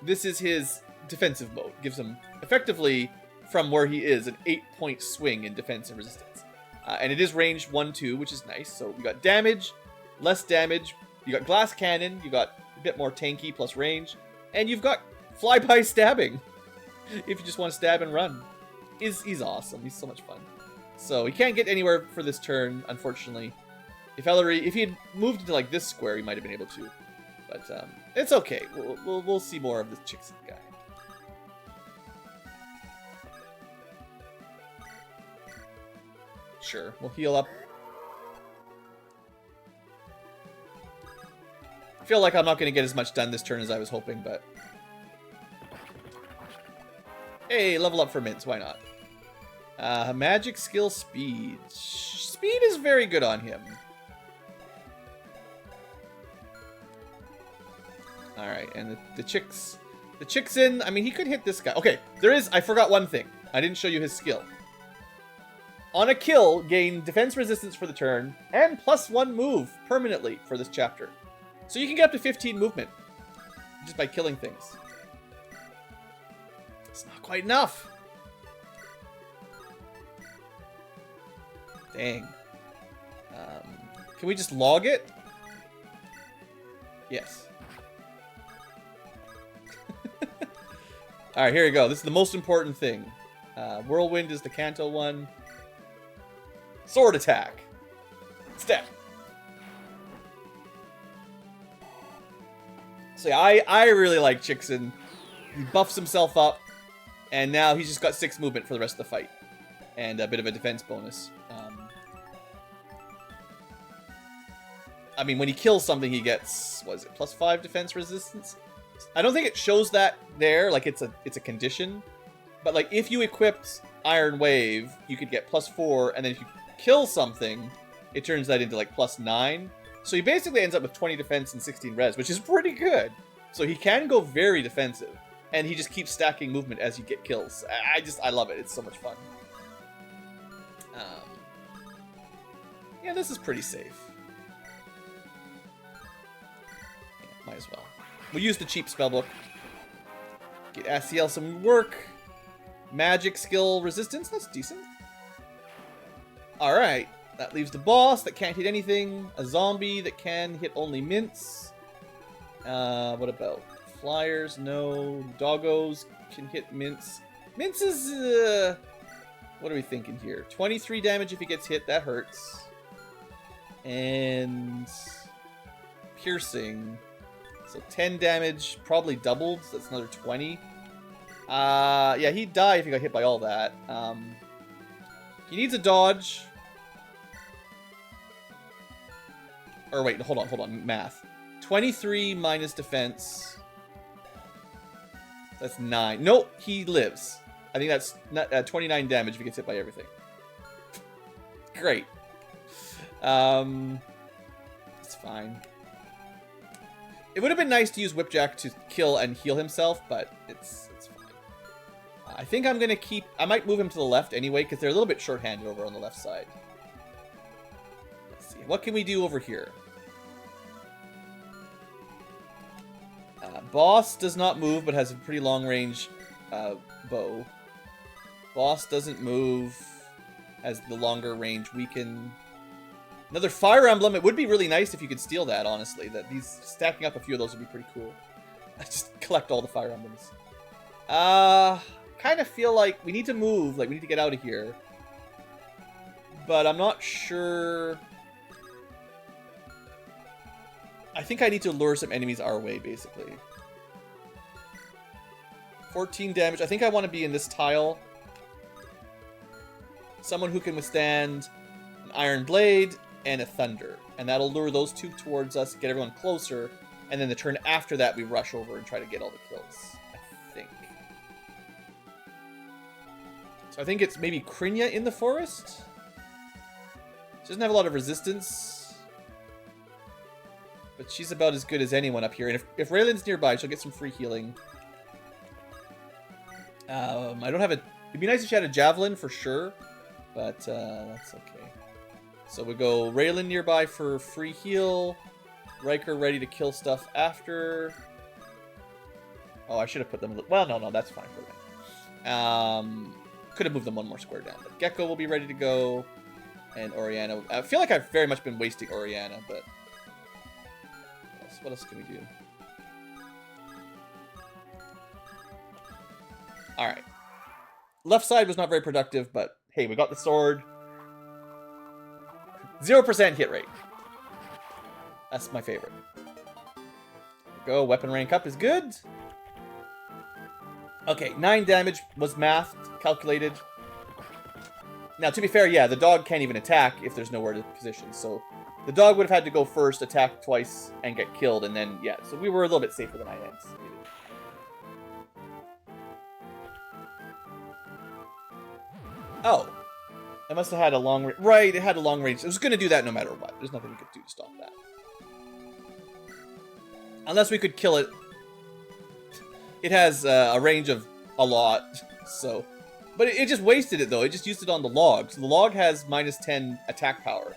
This is his defensive mode. Gives him, effectively, from where he is, an 8-point swing in defense and resistance. And it is range 1-2, which is nice. So you got damage, less damage. You got glass cannon. You got a bit more tanky plus range. And you've got flyby stabbing. If you just want to stab and run. He's awesome. He's so much fun. So he can't get anywhere for this turn, unfortunately. If he had moved into like this square, he might have been able to. But it's okay. We'll see more of this Chixin guy. Sure, we'll heal up. I feel like I'm not going to get as much done this turn as I was hoping, but... Hey, level up for Mints, why not? Magic skill speed. Speed is very good on him. Alright, and the Chixin, I mean, he could hit this guy. Okay, I forgot one thing. I didn't show you his skill. On a kill, gain defense resistance for the turn, and +1 move permanently for this chapter. So you can get up to 15 movement, just by killing things. It's not quite enough. Dang. Can we just log it? Yes. Alright, here we go. This is the most important thing. Whirlwind is the Kanto one. Sword attack. Step. So yeah, I really like Chixin. He buffs himself up, and now he's just got 6 movement for the rest of the fight. And a bit of a defense bonus. I mean, when he kills something, he gets, what is it, +5 defense resistance? I don't think it shows that there, like it's a condition. But like if you equipped Iron Wave, you could get +4, and then if you kill something, it turns that into like +9. So he basically ends up with 20 defense and 16 res, which is pretty good. So he can go very defensive, and he just keeps stacking movement as you get kills. I love it. It's so much fun. Yeah, this is pretty safe. Yeah, might as well. We'll use the cheap spellbook. Get Asiel some work. Magic skill resistance. That's decent. Alright. That leaves the boss that can't hit anything. A zombie that can hit only mints. What about flyers? No. Doggos can hit mints. Mints is... what are we thinking here? 23 damage if he gets hit. That hurts. And... piercing. So 10 damage, probably doubled. So that's another 20. Yeah, he'd die if he got hit by all that. He needs a dodge. Or wait, hold on. Math. 23 minus defense. That's 9. Nope, he lives. I think that's 29 damage if he gets hit by everything. Great. It's fine. It would have been nice to use Whipjack to kill and heal himself, but it's fine. I think I'm going to keep... I might move him to the left anyway, because they're a little bit short-handed over on the left side. Let's see. What can we do over here? Boss does not move, but has a pretty long-range bow. Boss doesn't move, has the longer range weaken. Another Fire Emblem. It would be really nice if you could steal that, honestly. That these stacking up a few of those would be pretty cool. I just collect all the Fire Emblems. Kind of feel like we need to move. Like, we need to get out of here. But I'm not sure... I think I need to lure some enemies our way, basically. 14 damage. I think I want to be in this tile. Someone who can withstand an Iron Blade and a Thunder. And that'll lure those two towards us, get everyone closer. And then the turn after that, we rush over and try to get all the kills, I think. So I think it's maybe Krinya in the forest. She doesn't have a lot of resistance. But she's about as good as anyone up here. And if Raylan's nearby, she'll get some free healing. I don't have a... It'd be nice if she had a Javelin for sure. But that's okay. So we go Raylan nearby for free heal. Riker ready to kill stuff after. Oh, I should have put them... Well, no, that's fine for them. Could have moved them one more square down. But Gecko will be ready to go. And Oriana. I feel like I've very much been wasting Oriana, but... What else can we do? Alright. Left side was not very productive, but hey, we got the sword. 0% hit rate. That's my favorite. Go, weapon rank up is good. Okay, 9 damage was mathed, calculated. Now, to be fair, yeah, the dog can't even attack if there's nowhere to position, so... The dog would have had to go first, attack twice, and get killed, and then, yeah. So we were a little bit safer than I anticipated. Oh. I must have had a long range. Right, it had a long range. It was going to do that no matter what. There's nothing we could do to stop that. Unless we could kill it. It has a range of a lot, so... But it just wasted it, though. It just used it on the log. So the log has minus 10 attack power.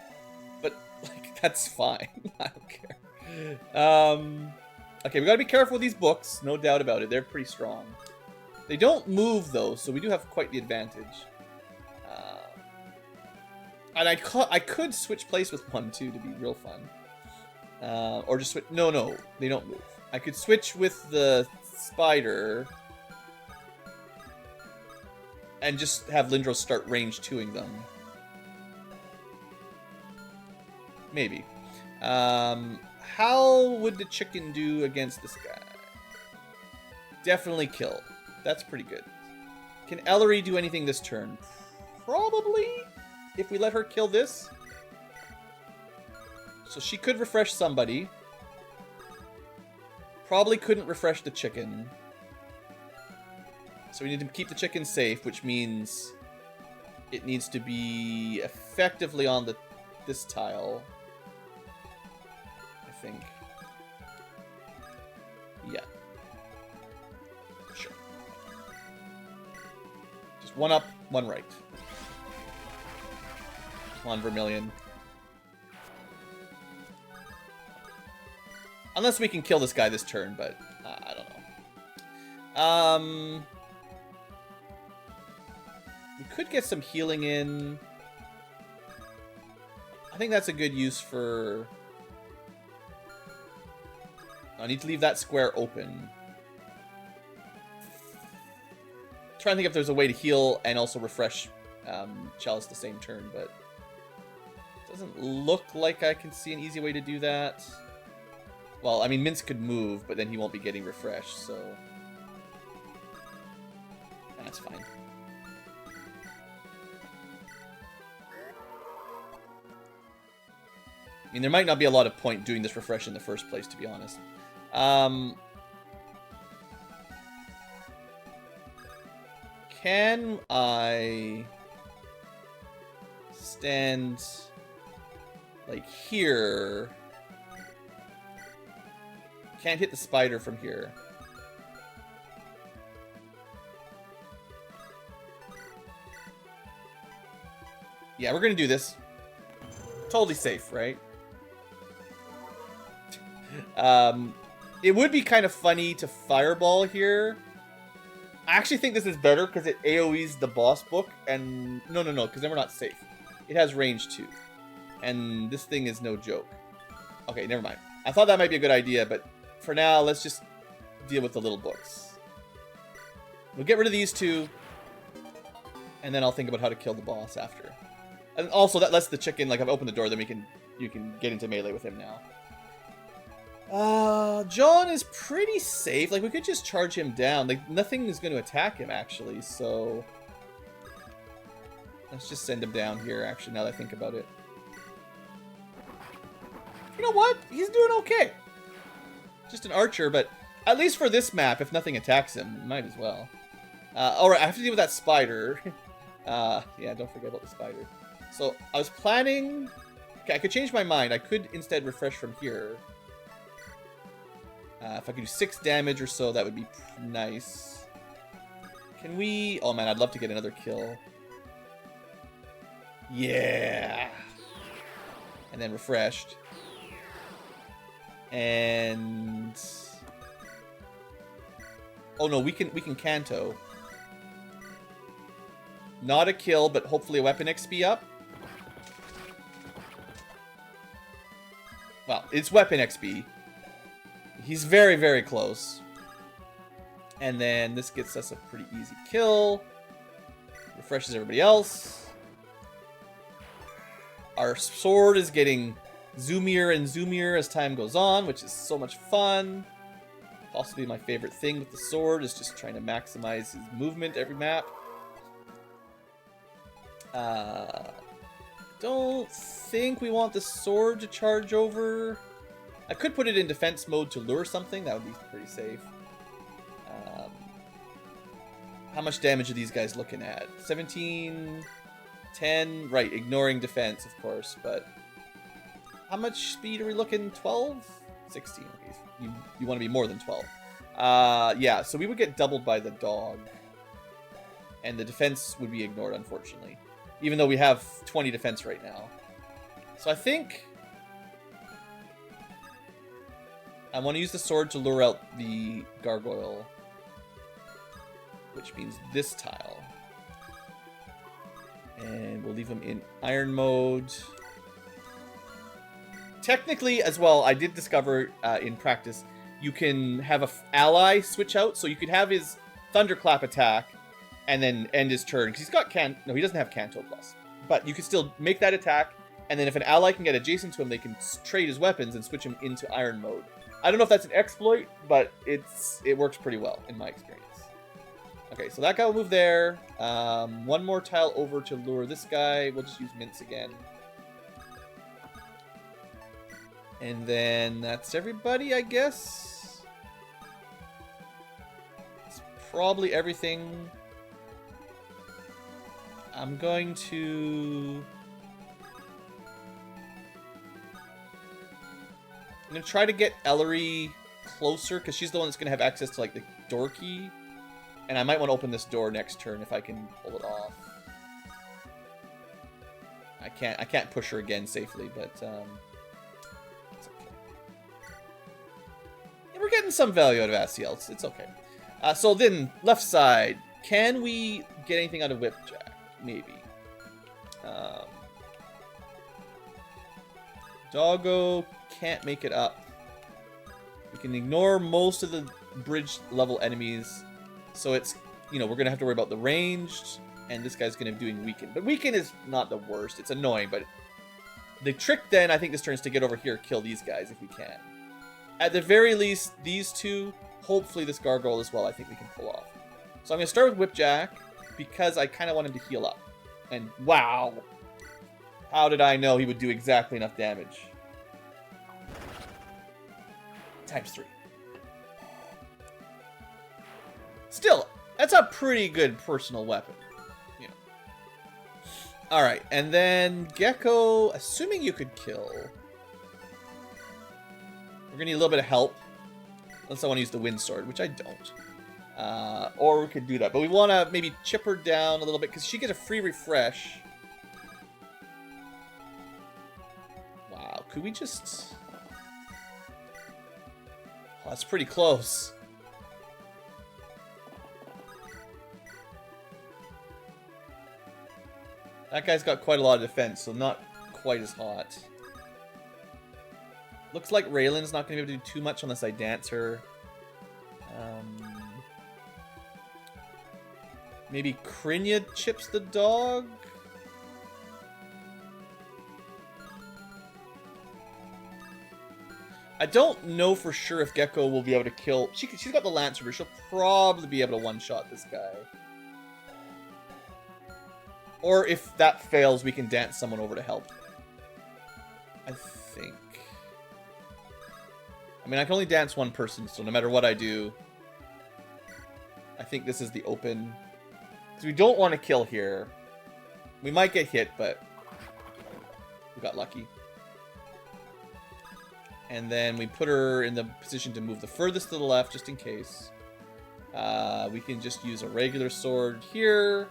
But... Like, that's fine. I don't care. Okay, we gotta be careful with these books. No doubt about it. They're pretty strong. They don't move, though, so we do have quite the advantage. And I could switch place with one, too, to be real fun. Or just switch... No, they don't move. I could switch with the spider... And just have Lindros start range 2-ing them. Maybe. How would the chicken do against this guy? Definitely kill. That's pretty good. Can Ellery do anything this turn? Probably. If we let her kill this. So she could refresh somebody. Probably couldn't refresh the chicken. So we need to keep the chicken safe, which means it needs to be effectively on this tile. I think. Yeah. Sure. Just one up, one right. Come on, Vermilion. Unless we can kill this guy this turn, but I don't know. We could get some healing in. I think that's a good use for... I need to leave that square open. Trying to think if there's a way to heal and also refresh Chalice the same turn, but it doesn't look like I can see an easy way to do that. Well, I mean, Mince could move, but then he won't be getting refreshed, so... That's fine. I mean, there might not be a lot of point doing this refresh in the first place, to be honest. Can I stand like here? Can't hit the spider from here. Yeah, we're gonna do this. Totally safe, right? It would be kind of funny to fireball here. I actually think this is better because it AoEs the boss book, and no, because then we're not safe. It has range 2, and this thing is no joke. Okay, never mind. I thought that might be a good idea, but for now, let's just deal with the little books. We'll get rid of these two, and then I'll think about how to kill the boss after. And also, that lets the chicken, like, I've opened the door, then you can get into melee with him now. John is pretty safe. Like, we could just charge him down. Like, nothing is going to attack him, actually, so... Let's just send him down here, actually, now that I think about it. You know what? He's doing okay. Just an archer, but at least for this map, if nothing attacks him, might as well. Alright, I have to deal with that spider. Yeah, don't forget about the spider. So, I was planning... Okay, I could change my mind. I could instead refresh from here. If I could do 6 damage or so, that would be nice. Can we... Oh man, I'd love to get another kill. Yeah! And then refreshed. And... Oh no, we can Kanto. Not a kill, but hopefully a weapon XP up. Well, it's weapon XP. He's very, very close. And then this gets us a pretty easy kill. Refreshes everybody else. Our sword is getting zoomier and zoomier as time goes on, which is so much fun. Possibly my favorite thing with the sword is just trying to maximize his movement every map. Don't think we want the sword to charge over. I could put it in defense mode to lure something. That would be pretty safe. How much damage are these guys looking at? 17, 10, right, ignoring defense, of course, but how much speed are we looking? 12? 16. You want to be more than 12. Yeah, so we would get doubled by the dog. And the defense would be ignored, unfortunately. Even though we have 20 defense right now. So I think I want to use the sword to lure out the gargoyle. Which means this tile. And we'll leave him in iron mode. Technically, as well, I did discover in practice, you can have an ally switch out. So you could have his Thunderclap attack and then end his turn. Because he's got No, he doesn't have Kanto Plus. But you could still make that attack. And then if an ally can get adjacent to him, they can trade his weapons and switch him into iron mode. I don't know if that's an exploit, but it works pretty well in my experience. Okay, so that guy will move there. One more tile over to lure this guy. We'll just use mints again. And then that's everybody, I guess. It's probably everything. I'm going to try to get Ellery closer, because she's the one that's going to have access to, like, the door key. And I might want to open this door next turn if I can pull it off. I can't push her again safely, but it's okay. Yeah, we're getting some value out of Asiel. It's okay. So then, left side. Can we get anything out of Whipjack? Maybe. Doggo can't make it up. We can ignore most of the bridge level enemies. So it's, we're going to have to worry about the ranged, and this guy's going to be doing weaken. But weaken is not the worst. It's annoying, but the trick then, I think this turn is to get over here, kill these guys if we can. At the very least, these two, hopefully this gargoyle as well, I think we can pull off. So I'm going to start with Whipjack, because I kind of want him to heal up. And wow! How did I know he would do exactly enough damage? ×3. Still, that's a pretty good personal weapon. Alright, and then Gecko, assuming you could kill. We're gonna need a little bit of help. Unless I want to use the wind sword, which I don't. Or we could do that. But we want to maybe chip her down a little bit, because she gets a free refresh. Wow, could we just... Oh, that's pretty close. That guy's got quite a lot of defense, so not quite as hot. Looks like Raylan's not going to be able to do too much unless I dance her. Maybe Krinya chips the dog? I don't know for sure if Gecko will be able to kill... She's got the Lancer, but she'll probably be able to one-shot this guy. Or if that fails, we can dance someone over to help. I think. I mean, I can only dance one person, so no matter what I do, I think this is the open. Because we don't want to kill here. We might get hit, but we got lucky. And then we put her in the position to move the furthest to the left, just in case. We can just use a regular sword here.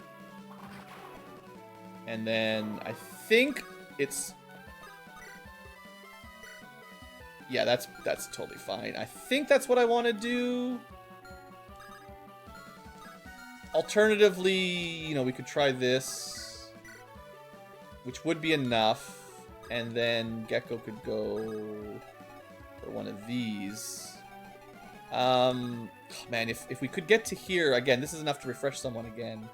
And then I think it's... Yeah, that's totally fine. I think that's what I want to do. Alternatively, you know, we could try this, which would be enough. And then Gecko could go for one of these. Oh, man, if we could get to here, again, this is enough to refresh someone again.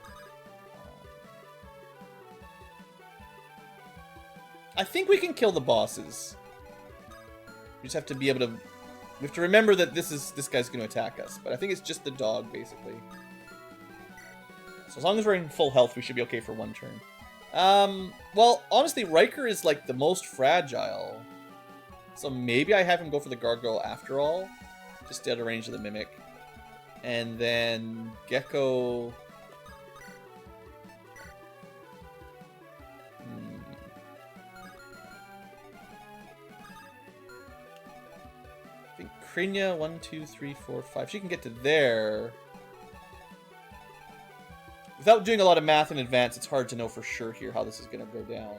I think we can kill the bosses. We just have to be able to... We have to remember that this guy's going to attack us. But I think it's just the dog, basically. So as long as we're in full health, we should be okay for one turn. Well, honestly, Riker is, like, the most fragile. So maybe I have him go for the Gargoyle after all. Just out of range of the Mimic. And then Gecko... Krinya, 1, 2, 3, 4, 5. She can get to there. Without doing a lot of math in advance, it's hard to know for sure here how this is going to go down.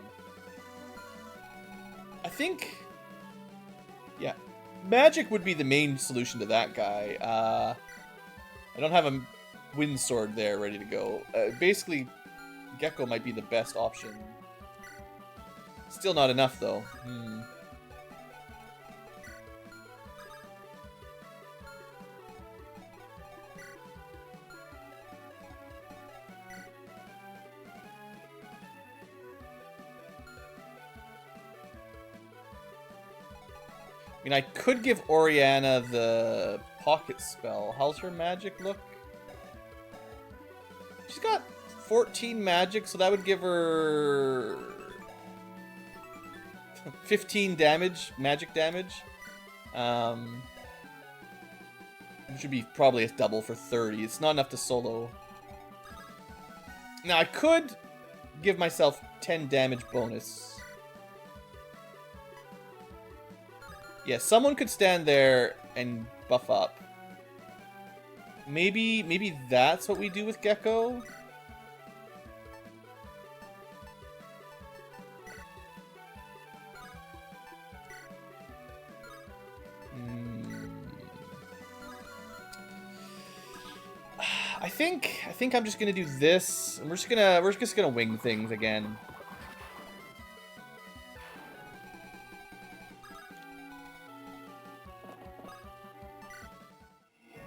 I think... Yeah. Magic would be the main solution to that guy. I don't have a wind sword there ready to go. Basically, Gecko might be the best option. Still not enough, though. I mean, I could give Oriana the pocket spell. How's her magic look? She's got 14 magic, so that would give her 15 damage, magic damage. Which would be probably a double for 30. It's not enough to solo. Now, I could give myself 10 damage bonus. Yeah, someone could stand there and buff up. Maybe that's what we do with Gecko? I think I'm just gonna do this. And we're just gonna wing things again.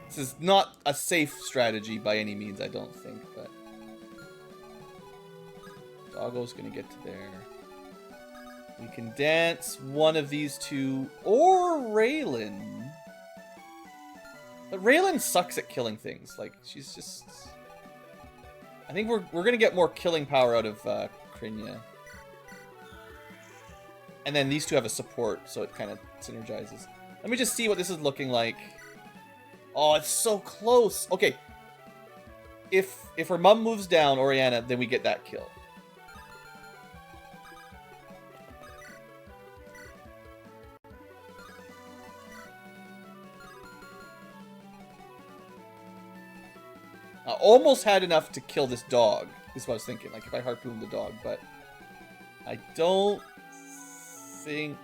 This is not a safe strategy by any means, I don't think, but... Doggo's gonna get to there. We can dance one of these two, or Raylan. But Raylan sucks at killing things. Like, she's just... I think we're gonna get more killing power out of Krinya. And then these two have a support, so it kind of synergizes. Let me just see what this is looking like. Oh, it's so close. Okay. If her mom moves down, Oriana, then we get that kill. I almost had enough to kill this dog. This is what I was thinking. Like, if I harpooned the dog, but I don't think...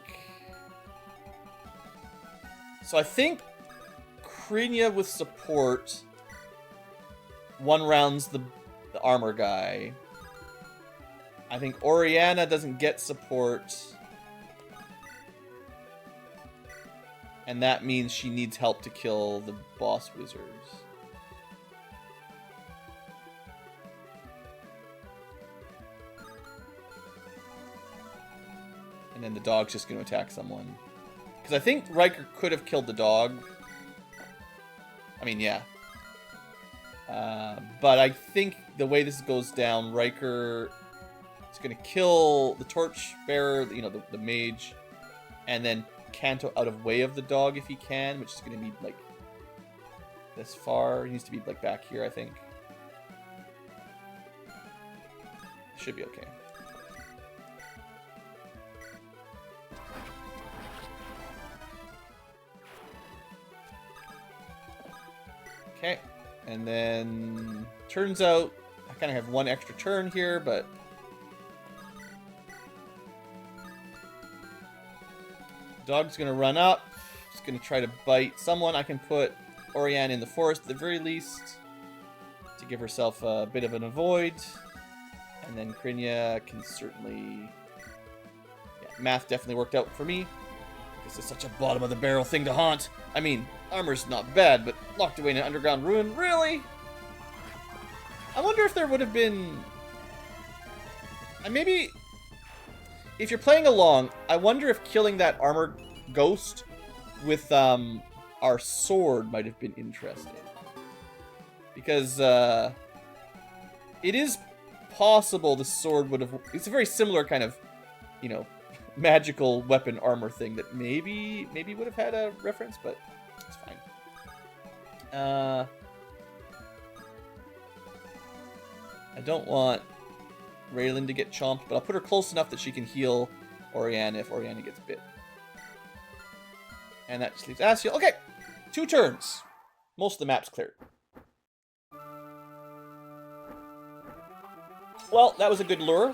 So I think Krinya with support one rounds the armor guy. I think Oriana doesn't get support. And that means she needs help to kill the boss wizards. And then the dog's just going to attack someone. Because I think Riker could have killed the dog. I mean, yeah. But I think the way this goes down, Riker is going to kill the torchbearer, you know, the mage, and then Kanto out of way of the dog if he can, which is going to be, like, this far. He needs to be, like, back here, I think. Should be okay. Okay, and then turns out I kind of have one extra turn here, but dog's gonna run up. It's gonna try to bite someone. I can put Orianne in the forest at the very least to give herself a bit of an avoid, and then Krinya can certainly. Yeah, math definitely worked out for me. This is such a bottom of the barrel thing to haunt. I mean, armor's not bad, but locked away in an underground ruin? Really? I wonder if there would have been... And maybe... If you're playing along, I wonder if killing that armored ghost with our sword might have been interesting. Because it is possible the sword would have... It's a very similar kind of, you know, magical weapon armor thing that maybe would have had a reference, but it's fine. I don't want Raylan to get chomped, but I'll put her close enough that she can heal Orianne if Orianne gets bit. And that just leaves Asriel. Okay, 2 turns. Most of the map's cleared. Well, that was a good lure.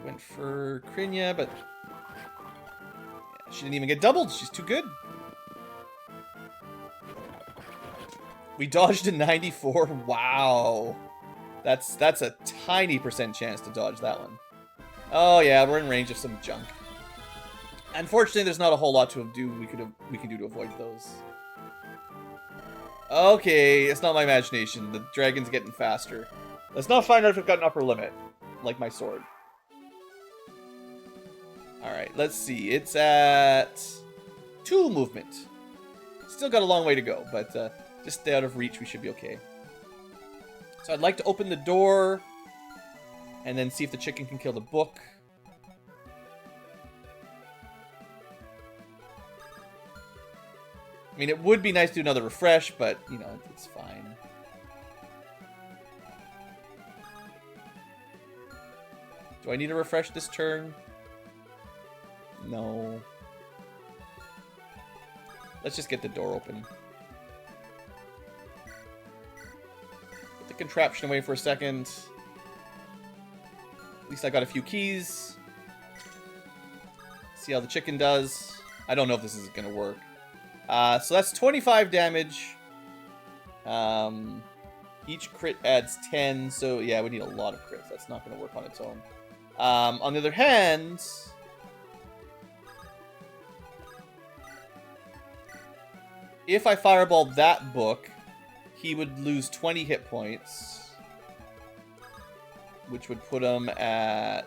Went for Krinya, but yeah, she didn't even get doubled. She's too good. We dodged a 94. Wow. That's a tiny % chance to dodge that one. Oh yeah, we're in range of some junk. Unfortunately, there's not a whole lot to do we can do to avoid those. Okay, it's not my imagination. The dragon's getting faster. Let's not find out if we've got an upper limit, like my sword. Alright, let's see. It's at 2 movement. Still got a long way to go, but just stay out of reach. We should be okay. So I'd like to open the door and then see if the chicken can kill the book. I mean, it would be nice to do another refresh, but, you know, it's fine. Do I need to refresh this turn? No. Let's just get the door open. Put the contraption away for a second. At least I got a few keys. See how the chicken does. I don't know if this is going to work. So that's 25 damage. Each crit adds 10, so yeah, we need a lot of crits. That's not going to work on its own. On the other hand... If I fireballed that book, he would lose 20 hit points. Which would put him at...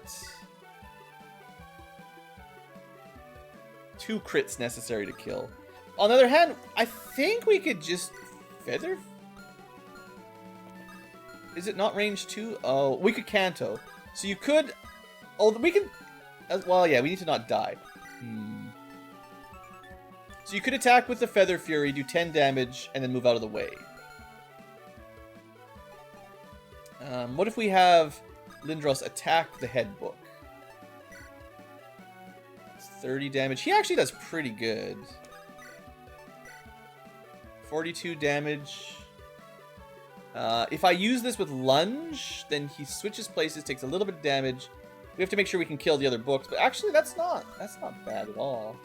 2 crits necessary to kill. On the other hand, I think we could just... Feather? Is it not range 2? Oh, we could Kanto. So you could... Oh, we can... Well, yeah, we need to not die. So you could attack with the Feather Fury, do 10 damage, and then move out of the way. What if we have Lindros attack the head book? It's 30 damage. He actually does pretty good. 42 damage. If I use this with lunge, then he switches places, takes a little bit of damage. We have to make sure we can kill the other books, but actually that's not bad at all.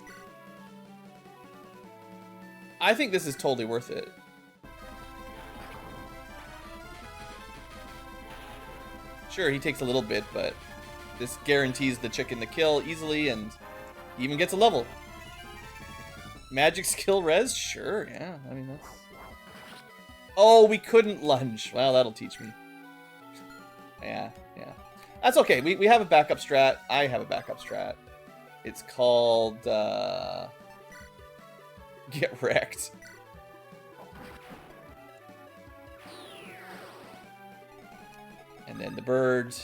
I think this is totally worth it. Sure, he takes a little bit, but this guarantees the chicken the kill easily, and he even gets a level. Magic skill res? Sure, yeah. I mean, that's... Oh, we couldn't lunge. Well, that'll teach me. Yeah, yeah. That's okay. We have a backup strat. I have a backup strat. It's called get wrecked. And then the bird.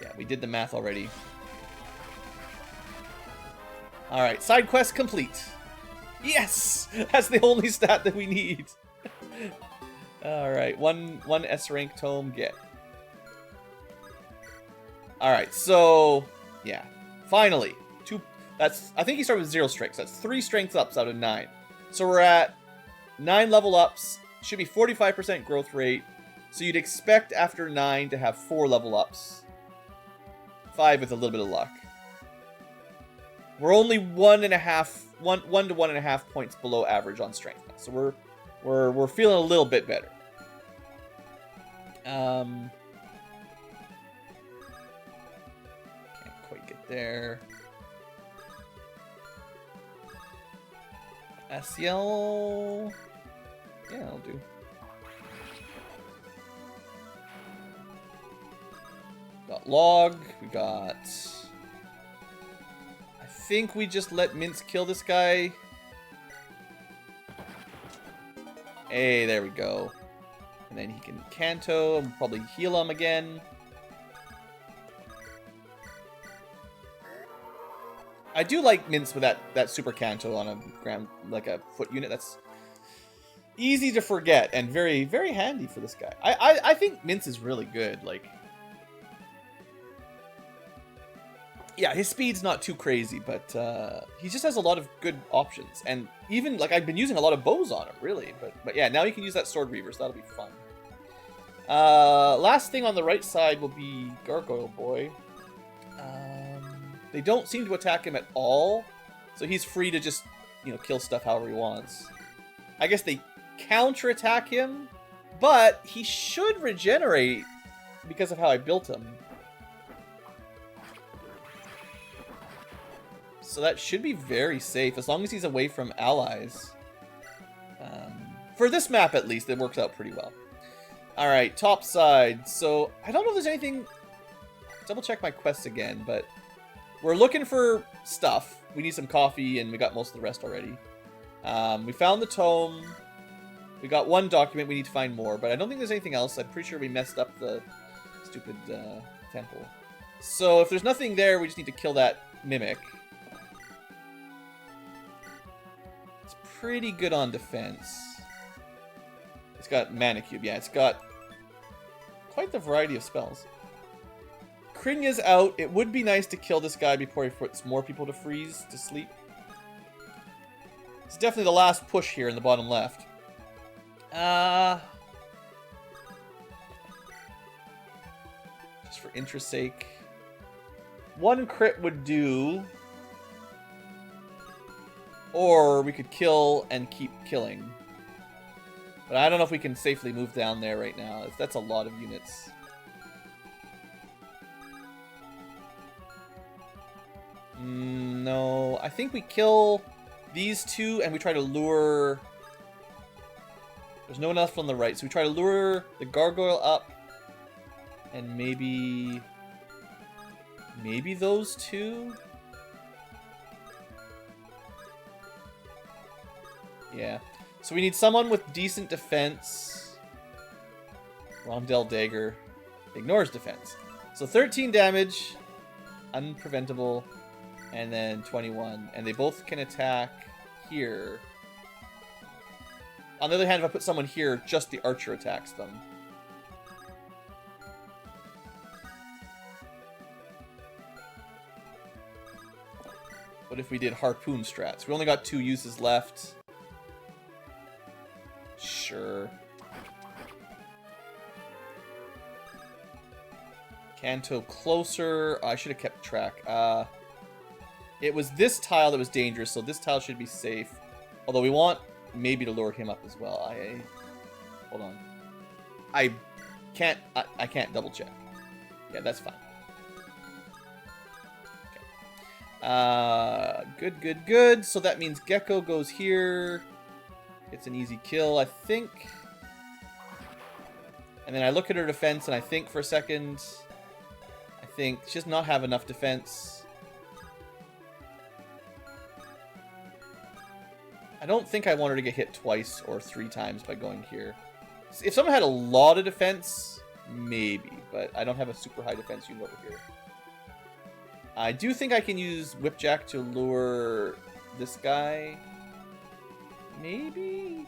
Yeah, we did the math already. Alright, side quest complete. Yes! That's the only stat that we need. Alright, one S rank tome get. Alright, so yeah. Finally. I think he started with 0 strengths. That's 3 strength ups out of 9. So we're at 9 level ups. Should be 45% growth rate. So you'd expect after 9 to have 4 level ups. 5 with a little bit of luck. We're only 1 to 1.5 points below average on strength now. So we're feeling a little bit better. Can't quite get there. SEL. Yeah, I'll do. Got log. We got. I think we just let Mince kill this guy. Hey, there we go. And then he can Kanto and probably heal him again. I do like Mince with that super Kanto on a ground, like a foot unit. That's easy to forget and very, very handy for this guy. I think Mince is really good. Like, yeah, his speed's not too crazy, but he just has a lot of good options. And even, like, I've been using a lot of bows on him, really. But yeah, now you can use that Sword Reaver, so that'll be fun. Last thing on the right side will be Gargoyle Boy. They don't seem to attack him at all, so he's free to just, kill stuff however he wants. I guess they counter-attack him, but he should regenerate because of how I built him. So that should be very safe, as long as he's away from allies. For this map, at least, it works out pretty well. Alright, top side. So, I don't know if there's anything... Double check my quests again, but... We're looking for stuff. We need some coffee, and we got most of the rest already. We found the tome. We got one document. We need to find more, but I don't think there's anything else. I'm pretty sure we messed up the stupid temple. So if there's nothing there, we just need to kill that mimic. It's pretty good on defense. It's got Mana Cube. Yeah, it's got quite the variety of spells. Krynya's out. It would be nice to kill this guy before he puts more people to freeze to sleep. It's definitely the last push here in the bottom left. Just for interest's sake. One crit would do. Or we could kill and keep killing. But I don't know if we can safely move down there right now. That's a lot of units. No, I think we kill these two and we try to lure... There's no one else on the right, so we try to lure the gargoyle up. And maybe those two? Yeah. So we need someone with decent defense. Rondell Dagger ignores defense. So 13 damage, unpreventable, and then 21. And they both can attack here. On the other hand, if I put someone here, just the archer attacks them. What if we did harpoon strats? We only got 2 uses left. Sure. Kanto closer. Oh, I should have kept track. It was this tile that was dangerous, so this tile should be safe. Although we want maybe to lure him up as well. Hold on. I can't double check. Yeah, that's fine. Okay. Good. So that means Gecko goes here. It's an easy kill, I think. And then I look at her defense and I think for a second. I think she does not have enough defense. I don't think I want her to get hit twice or 3 times by going here. If someone had a lot of defense, maybe. But I don't have a super high defense unit over here. I do think I can use Whipjack to lure this guy. Maybe?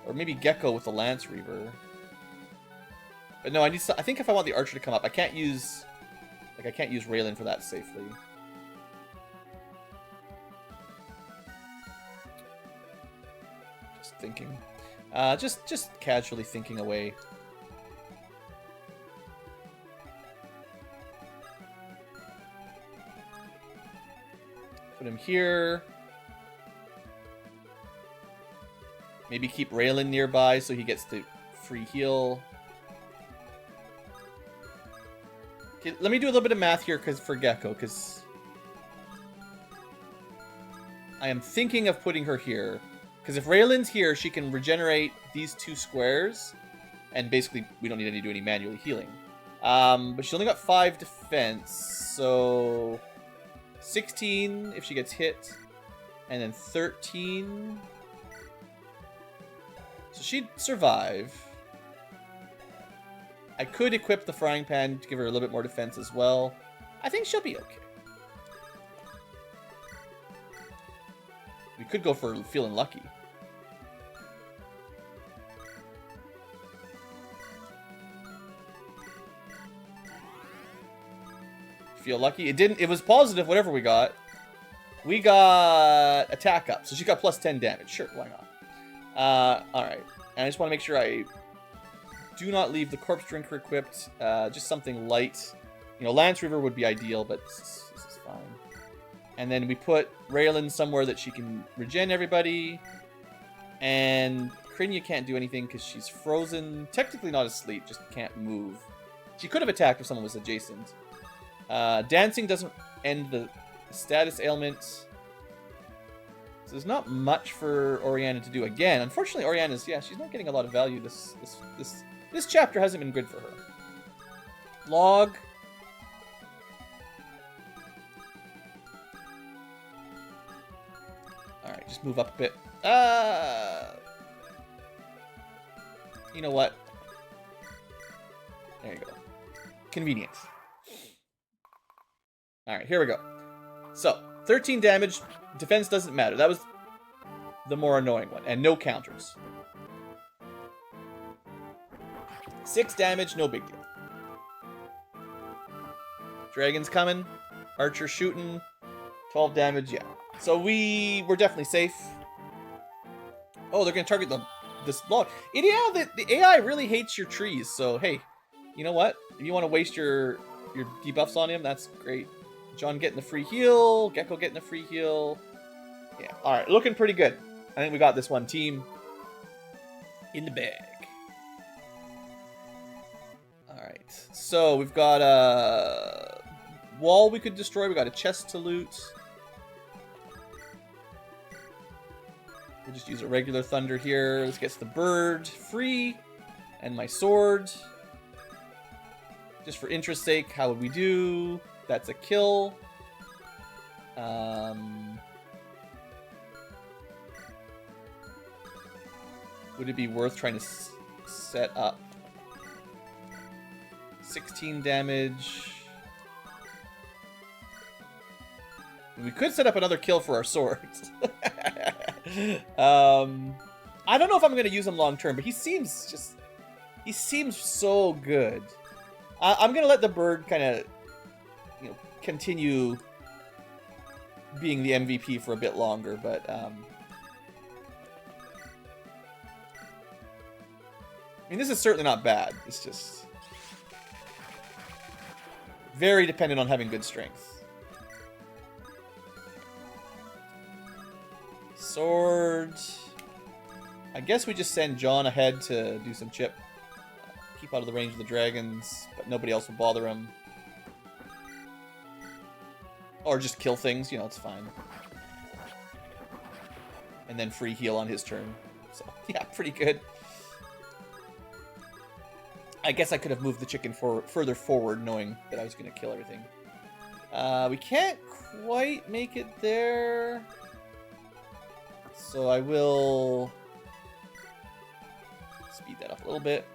Or maybe Gecko with the Lance Reaver. But no, I think if I want the Archer to come up, I can't use... Like, I can't use Raylan for that safely. Just thinking. Just casually thinking away. Put him here. Maybe keep Raylan nearby so he gets the free heal. Okay, let me do a little bit of math here for Gecko, because I am thinking of putting her here. Because if Raylan's here, she can regenerate these 2 squares, and basically we don't need to do any manually healing. But she only got 5 defense, so 16 if she gets hit, and then 13. So she'd survive. I could equip the frying pan to give her a little bit more defense as well. I think she'll be okay. We could go for feeling lucky. Feel lucky. It didn't. It was positive. Whatever we got. We got attack up, so she got plus 10 damage. Sure, why not? All right. And I just want to make sure I do not leave the Corpse Drinker equipped. Just something light. You know, Lance Reaver would be ideal, but this is fine. And then we put Raylan somewhere that she can regen everybody. And Krinya can't do anything because she's frozen. Technically not asleep, just can't move. She could have attacked if someone was adjacent. Dancing doesn't end the status ailment. So there's not much for Oriana to do. Again, unfortunately, Oriana's, yeah, she's not getting a lot of value. This chapter hasn't been good for her. Log. Alright, just move up a bit. You know what? There you go. Convenience. Alright, here we go. So, 13 damage. Defense doesn't matter. That was the more annoying one. And no counters. 6 damage, no big deal. Dragon's coming. Archer shooting. 12 damage, yeah. So we're definitely safe. Oh, they're going to target this log. Yeah, the AI really hates your trees. So, hey, you know what? If you want to waste your debuffs on him, that's great. John getting the free heal. Gecko getting the free heal. Yeah, alright. Looking pretty good. I think we got this one team in the bag. Alright. So, we've got a wall we could destroy. We got a chest to loot. We'll just use a regular thunder here. This gets the bird free. And my sword. Just for interest's sake, how would we do? That's a kill. Would it be worth trying to set up 16 damage? We could set up another kill for our swords. I don't know if I'm going to use him long term, but he seems so good. I'm going to let the bird kind of, you know, continue being the MVP for a bit longer, but I mean, this is certainly not bad. It's just very dependent on having good strength. Sword. I guess we just send John ahead to do some chip. Keep out of the range of the dragons, but nobody else will bother him. Or just kill things, you know, it's fine. And then free heal on his turn. So, yeah, pretty good. I guess I could have moved the chicken further forward, knowing that I was going to kill everything. We can't quite make it there. So I will speed that up a little bit.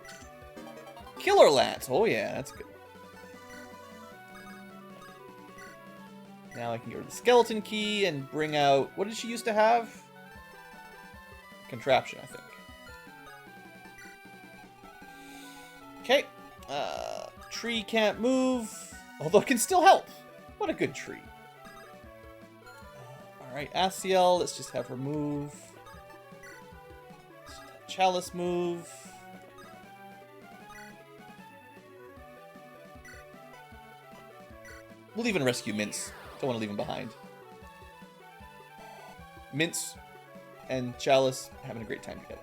Killer Lance. Oh yeah, that's good. Now I can get rid of the skeleton key and bring out... What did she used to have? Contraption, I think. Okay. Tree can't move, although it can still help. What a good tree. Alright, Asiel, let's just have her move. Let's just have Chalice move. We'll even rescue Mince. Don't want to leave him behind. Mince and Chalice having a great time together.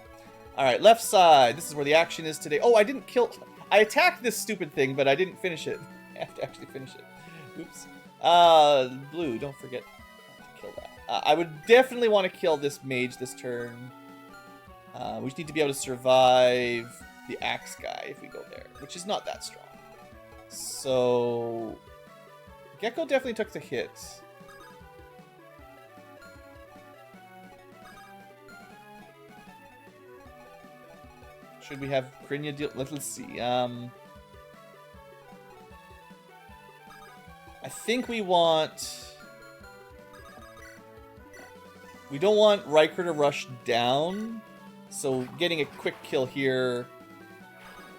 Alright, left side. This is where the action is today. Oh, I didn't kill... I attacked this stupid thing, but I didn't finish it. I have to actually finish it. Oops. Blue, don't forget to kill that. I would definitely want to kill this mage this turn. We just need to be able to survive the axe guy if we go there, which is not that strong. So... Gecko definitely took the hit. Should we have Krinya deal? Let's see. I think we want... We don't want Riker to rush down. So getting a quick kill here.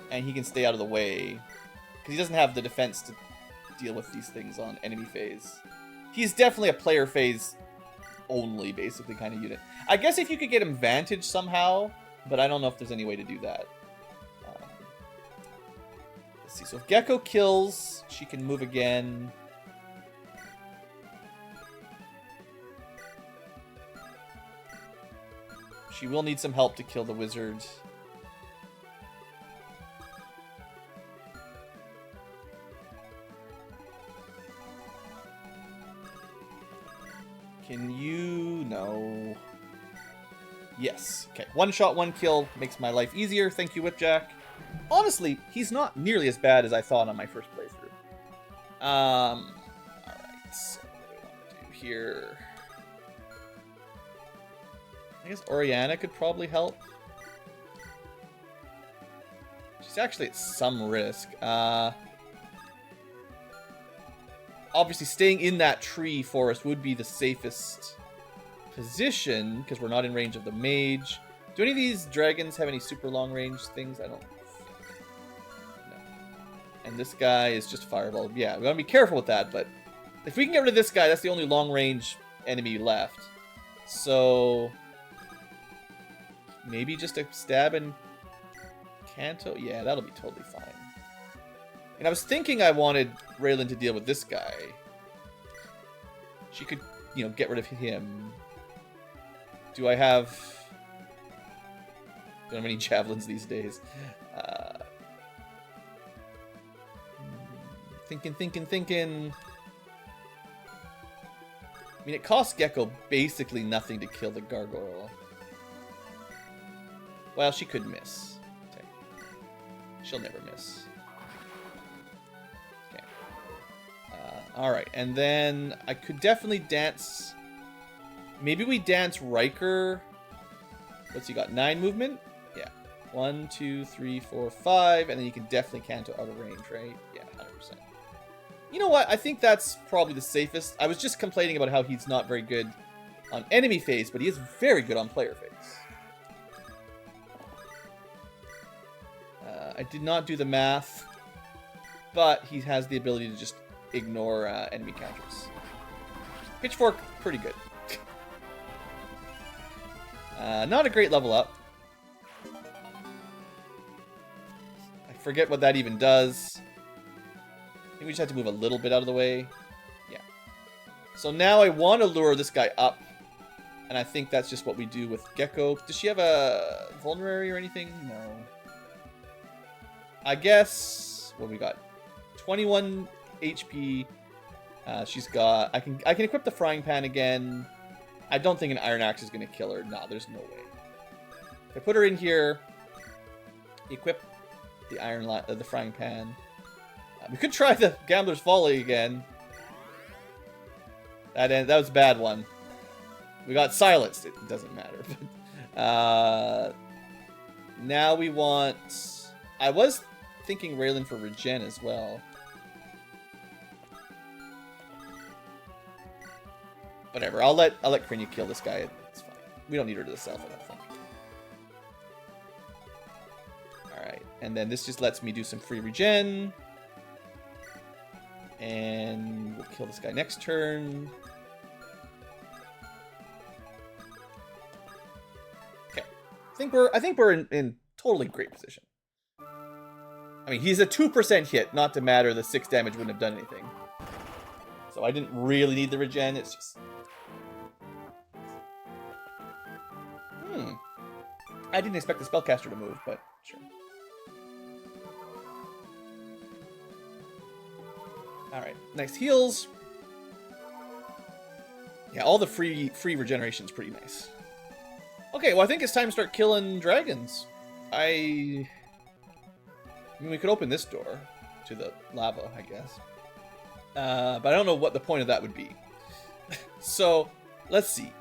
And he can stay out of the way. Because he doesn't have the defense to deal with these things on enemy phase. He's definitely a player phase only, basically, kind of unit. I guess if you could get him vantage somehow... But I don't know if there's any way to do that. Let's see. So if Gecko kills, she can move again. She will need some help to kill the wizard. Can you... No... Yes. Okay. One shot, one kill makes my life easier. Thank you, Whipjack. Honestly, he's not nearly as bad as I thought on my first playthrough. Alright. So what do I want to do here? I guess Oriana could probably help. She's actually at some risk. Obviously, staying in that tree forest would be the safest position, because we're not in range of the mage. Do any of these dragons have any super long range things? I don't think. No. And this guy is just fireball. Yeah, we gotta be careful with that, but if we can get rid of this guy, that's the only long range enemy left. So maybe just a stab and Kanto? Yeah, that'll be totally fine. And I was thinking I wanted Raylan to deal with this guy. She could, you know, get rid of him. Do I have... Don't have any javelins these days. Thinking. I mean, it costs Gecko basically nothing to kill the gargoyle. Well, she could miss. Okay. She'll never miss. Okay. Alright, and then I could definitely dance... Maybe we dance Riker. What's he got? 9 movement? Yeah. 1, 2, 3, 4, 5. And then you can definitely Kanto out of range, right? Yeah, 100%. You know what? I think that's probably the safest. I was just complaining about how he's not very good on enemy phase, but he is very good on player phase. I did not do the math, but he has the ability to just ignore enemy counters. Pitchfork, pretty good. Not a great level up. I forget what that even does. I think we just have to move a little bit out of the way. Yeah. So now I want to lure this guy up. And I think that's just what we do with Gecko. Does she have a vulnerary or anything? No. I guess... What we got? 21 HP. She's got... I can equip the frying pan again. I don't think an Iron Axe is going to kill her. No, there's no way. If I put her in here, equip the frying pan. We could try the Gambler's Folly again. That was a bad one. We got silenced. It doesn't matter. Now we want... I was thinking Raylan for regen as well. Whatever. I'll let Krinya kill this guy. It's fine. We don't need her to the self, I don't think. Alright. And then this just lets me do some free regen. And we'll kill this guy next turn. Okay. I think we're in totally great position. I mean, he's a 2% hit, not to matter the 6 damage wouldn't have done anything. So I didn't really need the regen, it's just... I didn't expect the spellcaster to move, but sure. Alright, nice heals. Yeah, all the free regeneration is pretty nice. Okay, well I think it's time to start killing dragons. I mean, we could open this door to the lava, I guess. But I don't know what the point of that would be. So, let's see.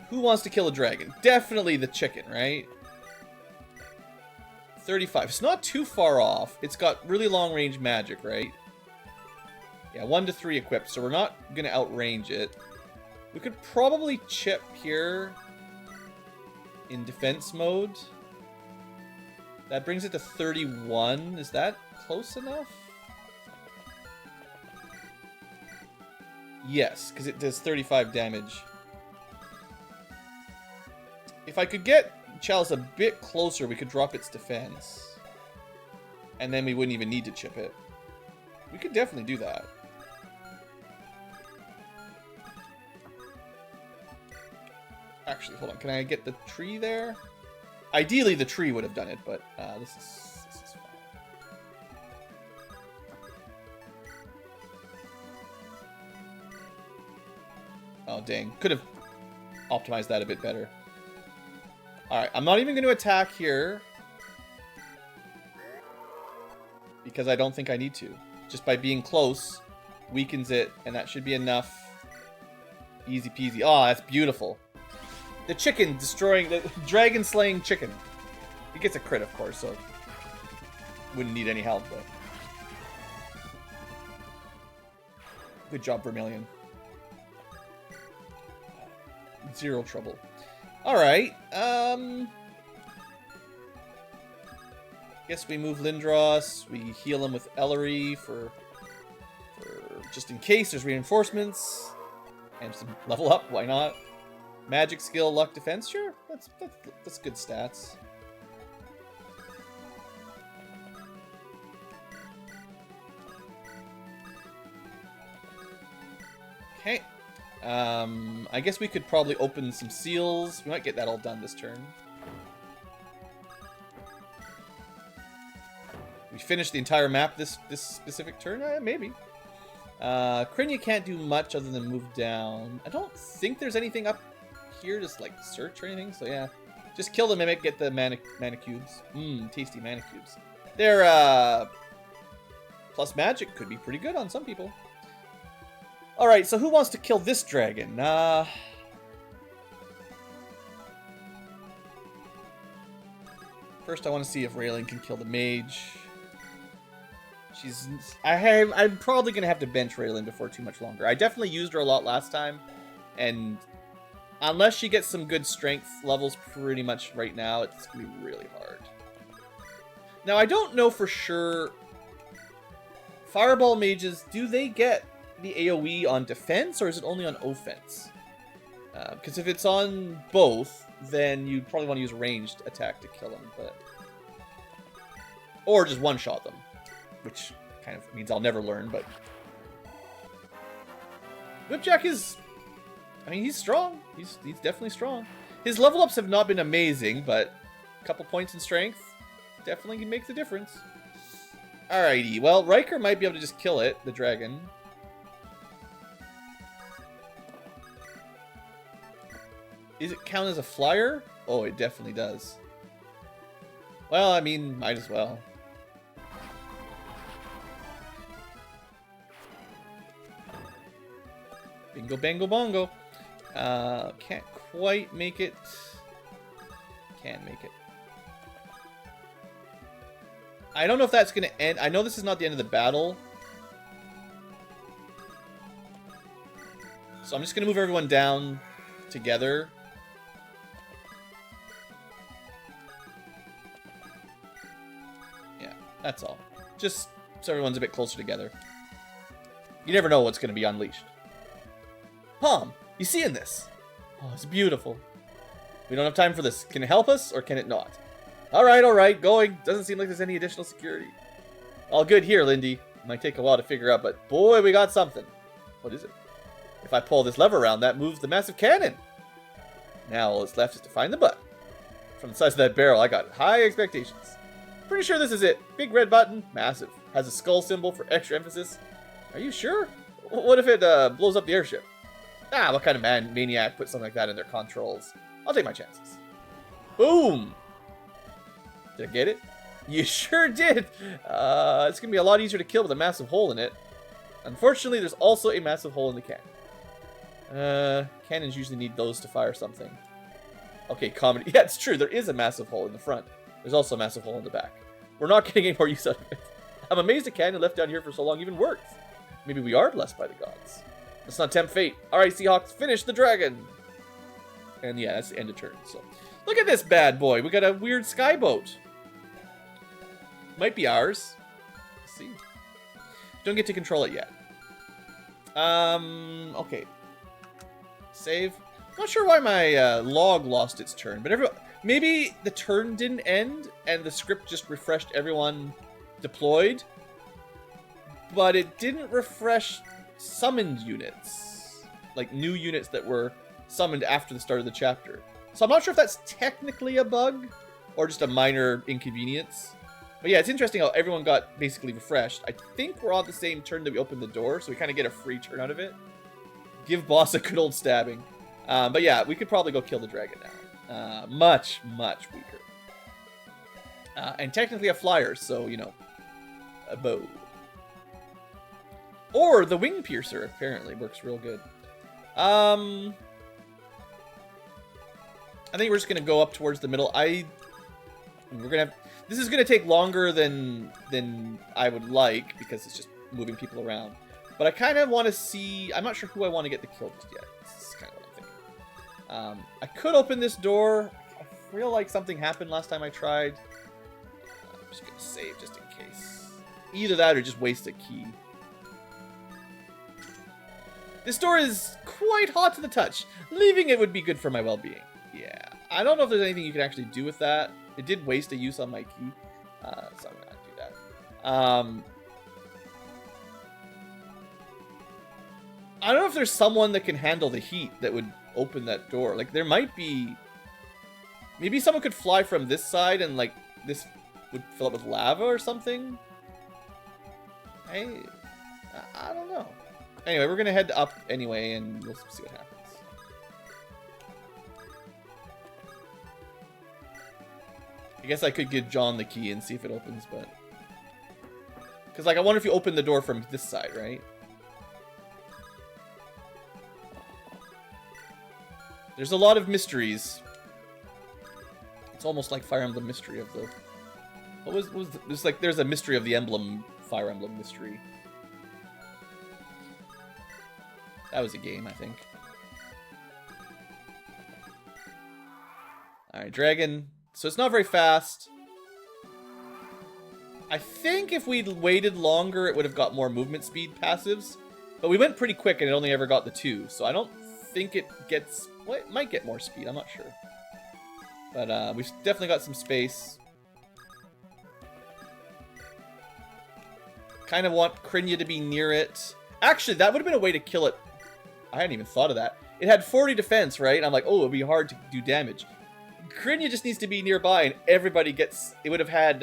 Who wants to kill a dragon? Definitely the chicken, right? 35. It's not too far off. It's got really long range magic, right? Yeah, 1 to 3 equipped, so we're not going to outrange it. We could probably chip here in defense mode. That brings it to 31. Is that close enough? Yes, because it does 35 damage. If I could get Chalice a bit closer, we could drop its defense. And then we wouldn't even need to chip it. We could definitely do that. Actually, hold on. Can I get the tree there? Ideally, the tree would have done it, but this is fine. Oh, dang. Could have optimized that a bit better. Alright, I'm not even going to attack here. Because I don't think I need to. Just by being close, weakens it, and that should be enough. Easy peasy. Oh, that's beautiful. The chicken destroying... the dragon slaying chicken. He gets a crit, of course, so... wouldn't need any help, but... Good job, Vermilion. Zero trouble. Alright, guess we move Lindros, we heal him with Ellery for just in case there's reinforcements. And some level up, why not? Magic, skill, luck, defense, sure, that's good stats. Okay. I guess we could probably open some seals. We might get that all done this turn. We finished the entire map this specific turn? Maybe. Krinya can't do much other than move down. I don't think there's anything up here, just like search or anything, so yeah. Just kill the Mimic, get the mana cubes. Tasty mana cubes. They're, plus magic could be pretty good on some people. Alright, so who wants to kill this dragon? First I want to see if Raylan can kill the mage. I'm probably going to have to bench Raylan before too much longer. I definitely used her a lot last time, and unless she gets some good strength levels pretty much right now, it's going to be really hard. Now, I don't know for sure, Fireball mages, do they get the AoE on defense, or is it only on offense? Because if it's on both, then you'd probably want to use a ranged attack to kill them, but... or just one-shot them, which kind of means I'll never learn, but... Whipjack is... I mean, he's strong. He's definitely strong. His level ups have not been amazing, but a couple points in strength definitely can make the difference. Alrighty, well, Riker might be able to just kill it, the dragon. Is it count as a flyer? Oh, it definitely does. Well, I mean, might as well. Bingo, bango, bongo. Can't quite make it. Can make it. I don't know if that's going to end. I know this is not the end of the battle. So I'm just going to move everyone down together. Yeah, that's all. Just so everyone's a bit closer together. You never know what's going to be unleashed. Palm, you seeing this? Oh, it's beautiful. We don't have time for this. Can it help us or can it not? All right, going. Doesn't seem like there's any additional security. All good here, Lindy. Might take a while to figure out, but boy, we got something. What is it? If I pull this lever around, that moves the massive cannon. Now all that's left is to find the button. From the size of that barrel, I got high expectations. Pretty sure this is it. Big red button, massive. Has a skull symbol for extra emphasis. Are you sure? What if it blows up the airship? Ah, what kind of maniac put something like that in their controls? I'll take my chances. Boom! Did I get it? You sure did! It's gonna be a lot easier to kill with a massive hole in it. Unfortunately, there's also a massive hole in the cannon. Cannons usually need those to fire something. Okay, comedy. Yeah, it's true. There is a massive hole in the front. There's also a massive hole in the back. We're not getting any more use out of it. I'm amazed a cannon left down here for so long even works. Maybe we are blessed by the gods. Let's not tempt fate. Alright, Seahawks, finish the dragon! And yeah, that's the end of turn. So, look at this bad boy. We got a weird skyboat. Might be ours. Let's see. Don't get to control it yet. Okay. Save. Not sure why my log lost its turn, but maybe the turn didn't end and the script just refreshed everyone deployed, but it didn't refresh summoned units, like new units that were summoned after the start of the chapter. So I'm not sure if that's technically a bug or just a minor inconvenience. But yeah, it's interesting how everyone got basically refreshed. I think we're on the same turn that we opened the door, so we kind of get a free turn out of it. Give boss a good old stabbing. But yeah, we could probably go kill the dragon now. Much, much weaker. And technically a flyer, so, you know, a bow. Or the wing piercer, apparently, works real good. I think we're just going to go up towards the middle. We're going to have... This is going to take longer than I would like, because it's just moving people around. But I kind of want to see... I'm not sure who I want to get the kill just yet. This is kind of what I'm thinking. I could open this door. I feel like something happened last time I tried. I'm just going to save just in case. Either that or just waste a key. This door is quite hot to the touch. Leaving it would be good for my well-being. Yeah. I don't know if there's anything you can actually do with that. It did waste a use on my key. So I'm going to do that. I don't know if there's someone that can handle the heat that would open that door. Like, there might be... Maybe someone could fly from this side and, like, this would fill up with lava or something? I don't know. Anyway, we're going to head up anyway, and we'll see what happens. I guess I could give John the key and see if it opens, but... Because, like, I wonder if you open the door from this side, right? There's a lot of mysteries. It's almost like Fire Emblem mystery of the... What was it's like there's a mystery of the emblem, Fire Emblem mystery. That was a game, I think. Alright, dragon. So it's not very fast. I think if we'd waited longer, it would have got more movement speed passives. But we went pretty quick and it only ever got the 2. So I don't think it gets... Well, it might get more speed, I'm not sure. But we've definitely got some space. Kind of want Krinya to be near it. Actually, that would have been a way to kill it. I hadn't even thought of that. It had 40 defense, right? I'm like, oh, it would be hard to do damage. Krinya just needs to be nearby and everybody gets... It would have had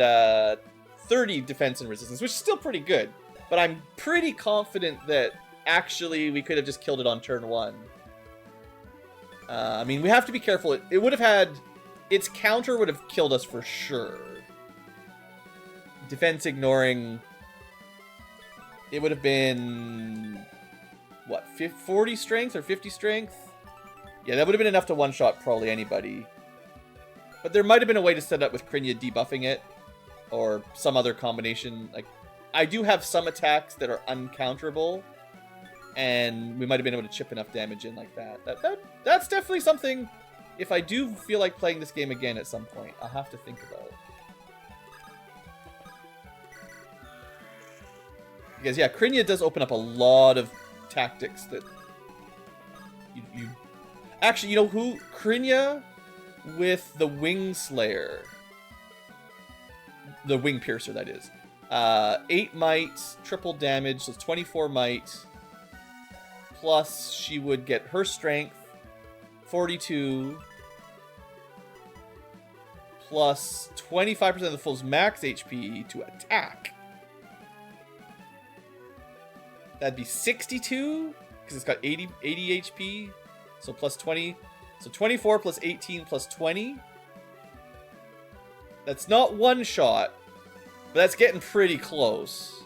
30 defense and resistance, which is still pretty good. But I'm pretty confident that actually we could have just killed it on turn 1. I mean, we have to be careful. It would have had... Its counter would have killed us for sure. defense ignoring, it would have been, what, 40 strength or 50 strength? Yeah, that would have been enough to one-shot probably anybody. But there might have been a way to set up with Krinia debuffing it, or some other combination. Like, I do have some attacks that are uncounterable, and we might have been able to chip enough damage in like that. That's definitely something, if I do feel like playing this game again at some point, I'll have to think about it. Because, yeah, Krinia does open up a lot of tactics that you... Actually, you know who? Krinia with the Wing Slayer. The Wing Piercer, that is. 8 might, triple damage, so it's 24 might. Plus, she would get her strength, 42. Plus 25% of the foe's max HP to attack. That'd be 62, because it's got 80 HP. So plus 20. So 24 plus 18 plus 20. That's not one shot, but that's getting pretty close.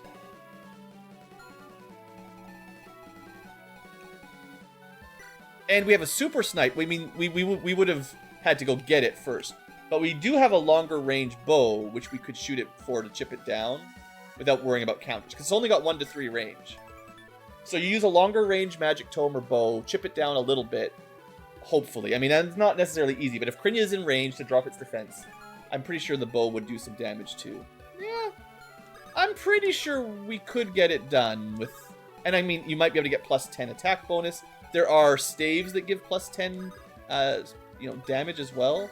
And we have a super snipe. I mean, we would have had to go get it first. But we do have a longer range bow, which we could shoot it for to chip it down without worrying about counters. Because it's only got 1 to 3 range. So you use a longer range magic tome or bow, chip it down a little bit, hopefully. I mean, that's not necessarily easy, but if Krinia is in range to drop its defense, I'm pretty sure the bow would do some damage too. Yeah, I'm pretty sure we could get it done with... And I mean, you might be able to get plus 10 attack bonus. There are staves that give plus 10 damage as well.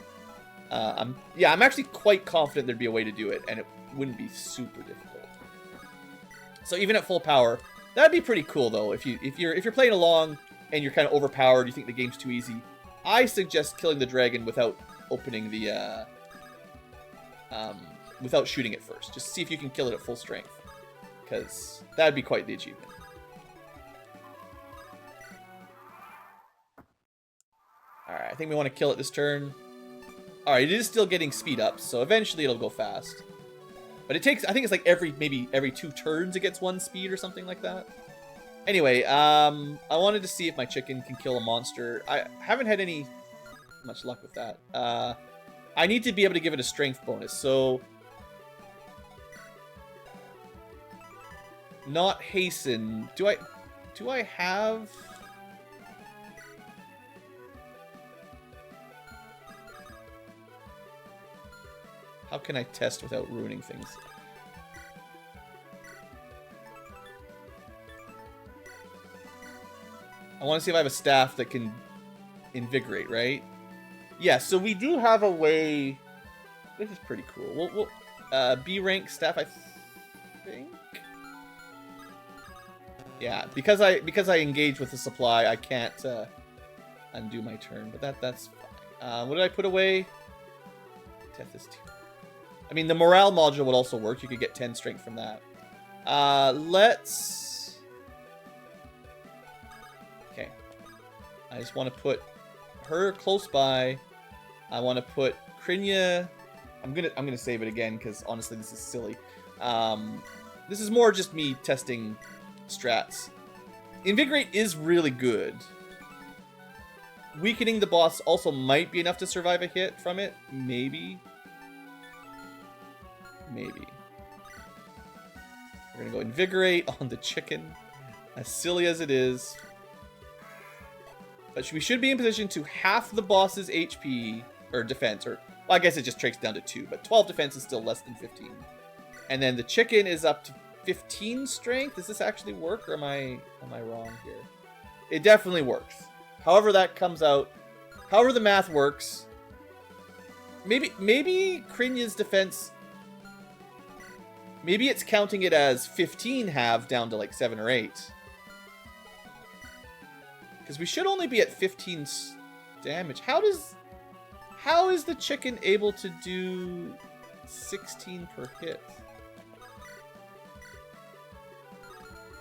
I'm actually quite confident there'd be a way to do it, and it wouldn't be super difficult. So even at full power... That'd be pretty cool though. If you're playing along and you're kind of overpowered, you think the game's too easy, I suggest killing the dragon without opening the without shooting it first. Just see if you can kill it at full strength, because that'd be quite the achievement. All right, I think we want to kill it this turn. All right, it is still getting speed up, so eventually it'll go fast. But it takes, I think it's like maybe every 2 turns it gets 1 speed or something like that. Anyway, I wanted to see if my chicken can kill a monster. I haven't had much luck with that. I need to be able to give it a strength bonus, so... Not hasten. Do I have... How can I test without ruining things? I want to see if I have a staff that can invigorate, right? Yeah, so we do have a way... This is pretty cool. We'll B rank staff, I think? Yeah, because I engage with the supply, I can't undo my turn, but that's fine. What did I put away? Tethys 2. I mean, the morale module would also work. You could get 10 strength from that. Let's... Okay. I just want to put her close by. I want to put Krinia... I'm gonna save it again, because honestly, this is silly. This is more just me testing strats. Invigorate is really good. Weakening the boss also might be enough to survive a hit from it. Maybe. Maybe. We're gonna go Invigorate on the chicken. As silly as it is. But we should be in position to half the boss's HP, or defense, or... Well, I guess it just tricks down to 2, but 12 defense is still less than 15. And then the chicken is up to 15 strength. Does this actually work, or am I wrong here? It definitely works. However that comes out, however the math works, maybe Krinia's defense... Maybe it's counting it as 15 halved down to like 7 or 8. Because we should only be at 15 damage. How is the chicken able to do 16 per hit?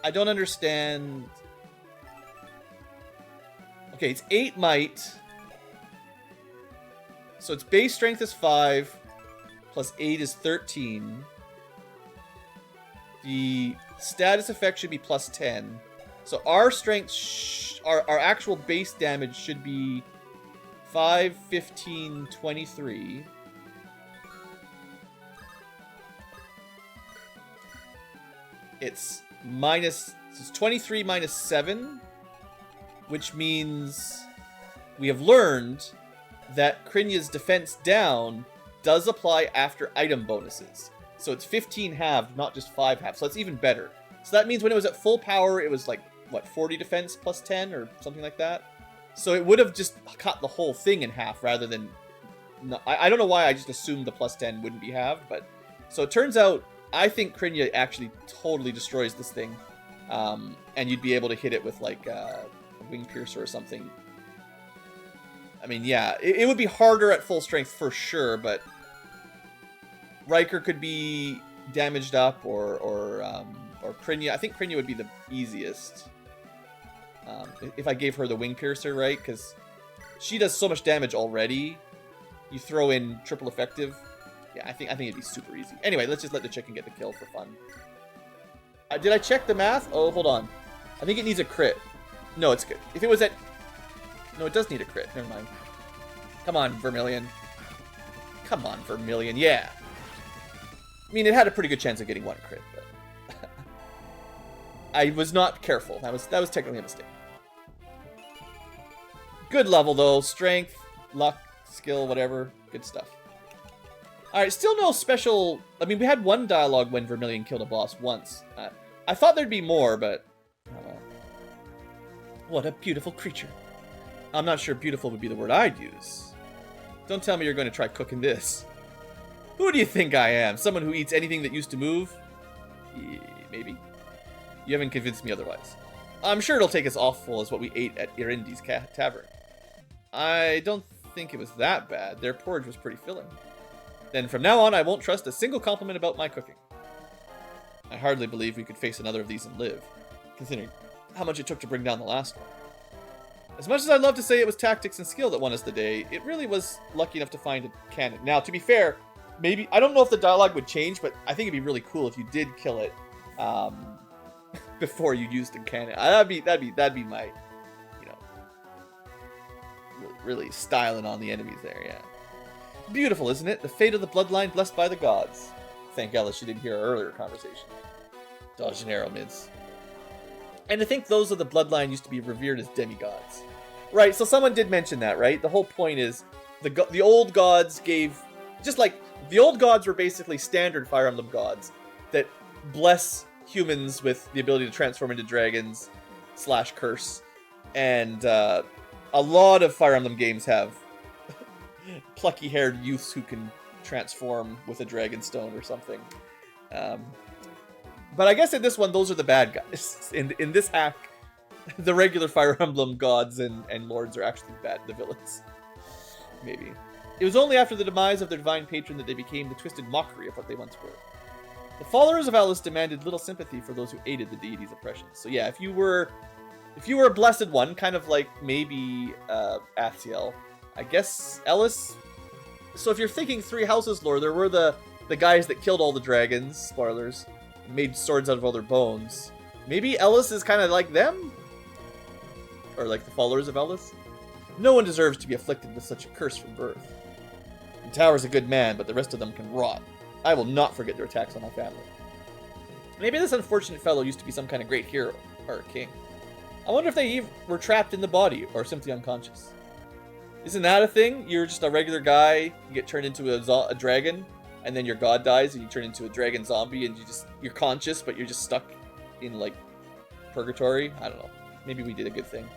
I don't understand. Okay, it's 8 might. So its base strength is 5. Plus 8 is 13. The status effect should be plus 10. So our strength, our actual base damage should be 5, 15, 23. It's 23 minus 7, which means we have learned that Krinia's defense down does apply after item bonuses. So it's 15 halved, not just 5 halved. So it's even better. So that means when it was at full power, it was like, what, 40 defense plus 10 or something like that? So it would have just cut the whole thing in half rather than... No, I don't know why I just assumed the plus 10 wouldn't be halved, but... So it turns out, I think Krinia actually totally destroys this thing. And you'd be able to hit it with like a Wing Piercer or something. I mean, yeah, it would be harder at full strength for sure, but... Riker could be damaged up, or Krinia. I think Krinia would be the easiest. If I gave her the Wing Piercer, right? Because she does so much damage already. You throw in triple effective. Yeah, I think it'd be super easy. Anyway, let's just let the chicken get the kill for fun. Did I check the math? Oh, hold on. I think it needs a crit. No, it's good. If it was at... No, it does need a crit. Never mind. Come on, Vermilion. Come on, Vermilion. Yeah. I mean, it had a pretty good chance of getting one crit, but... I was not careful. That was technically a mistake. Good level, though. Strength, luck, skill, whatever. Good stuff. Alright, still no special... I mean, we had one dialogue when Vermilion killed a boss once. I thought there'd be more, but... What a beautiful creature. I'm not sure beautiful would be the word I'd use. Don't tell me you're going to try cooking this. Who do you think I am? Someone who eats anything that used to move? Maybe. You haven't convinced me otherwise. I'm sure it'll take as awful as what we ate at Irindi's tavern. I don't think it was that bad. Their porridge was pretty filling. Then from now on, I won't trust a single compliment about my cooking. I hardly believe we could face another of these and live, considering how much it took to bring down the last one. As much as I'd love to say it was tactics and skill that won us the day, it really was lucky enough to find a cannon. Now, to be fair, maybe... I don't know if the dialogue would change, but I think it'd be really cool if you did kill it before you used the cannon. That'd be my, you know, really styling on the enemies there, yeah. Beautiful, isn't it? The fate of the bloodline blessed by the gods. Thank Ellis she didn't hear our earlier conversation. De Janeiro mids. And I think those of the bloodline used to be revered as demigods. Right, so someone did mention that, right? The whole point is the old gods gave... Just like, the old gods were basically standard Fire Emblem gods that bless humans with the ability to transform into dragons / curse. And a lot of Fire Emblem games have plucky-haired youths who can transform with a dragon stone or something. But I guess in this one, those are the bad guys. In this hack, the regular Fire Emblem gods and lords are actually the villains. Maybe. It was only after the demise of their divine patron that they became the twisted mockery of what they once were. The followers of Ellis demanded little sympathy for those who aided the deity's oppression. So yeah, if you were a blessed one, kind of like maybe Athiel, I guess Ellis. So if you're thinking Three Houses lore, there were the guys that killed all the dragons, spoilers, made swords out of all their bones. Maybe Ellis is kind of like them? Or like the followers of Ellis? No one deserves to be afflicted with such a curse from birth. The Tower's a good man, but the rest of them can rot. I will not forget their attacks on my family. Maybe this unfortunate fellow used to be some kind of great hero, or king. I wonder if they were trapped in the body, or simply unconscious. Isn't that a thing? You're just a regular guy, you get turned into a dragon, and then your god dies, and you turn into a dragon zombie, and you're conscious, but you're just stuck in, like, purgatory? I don't know. Maybe we did a good thing.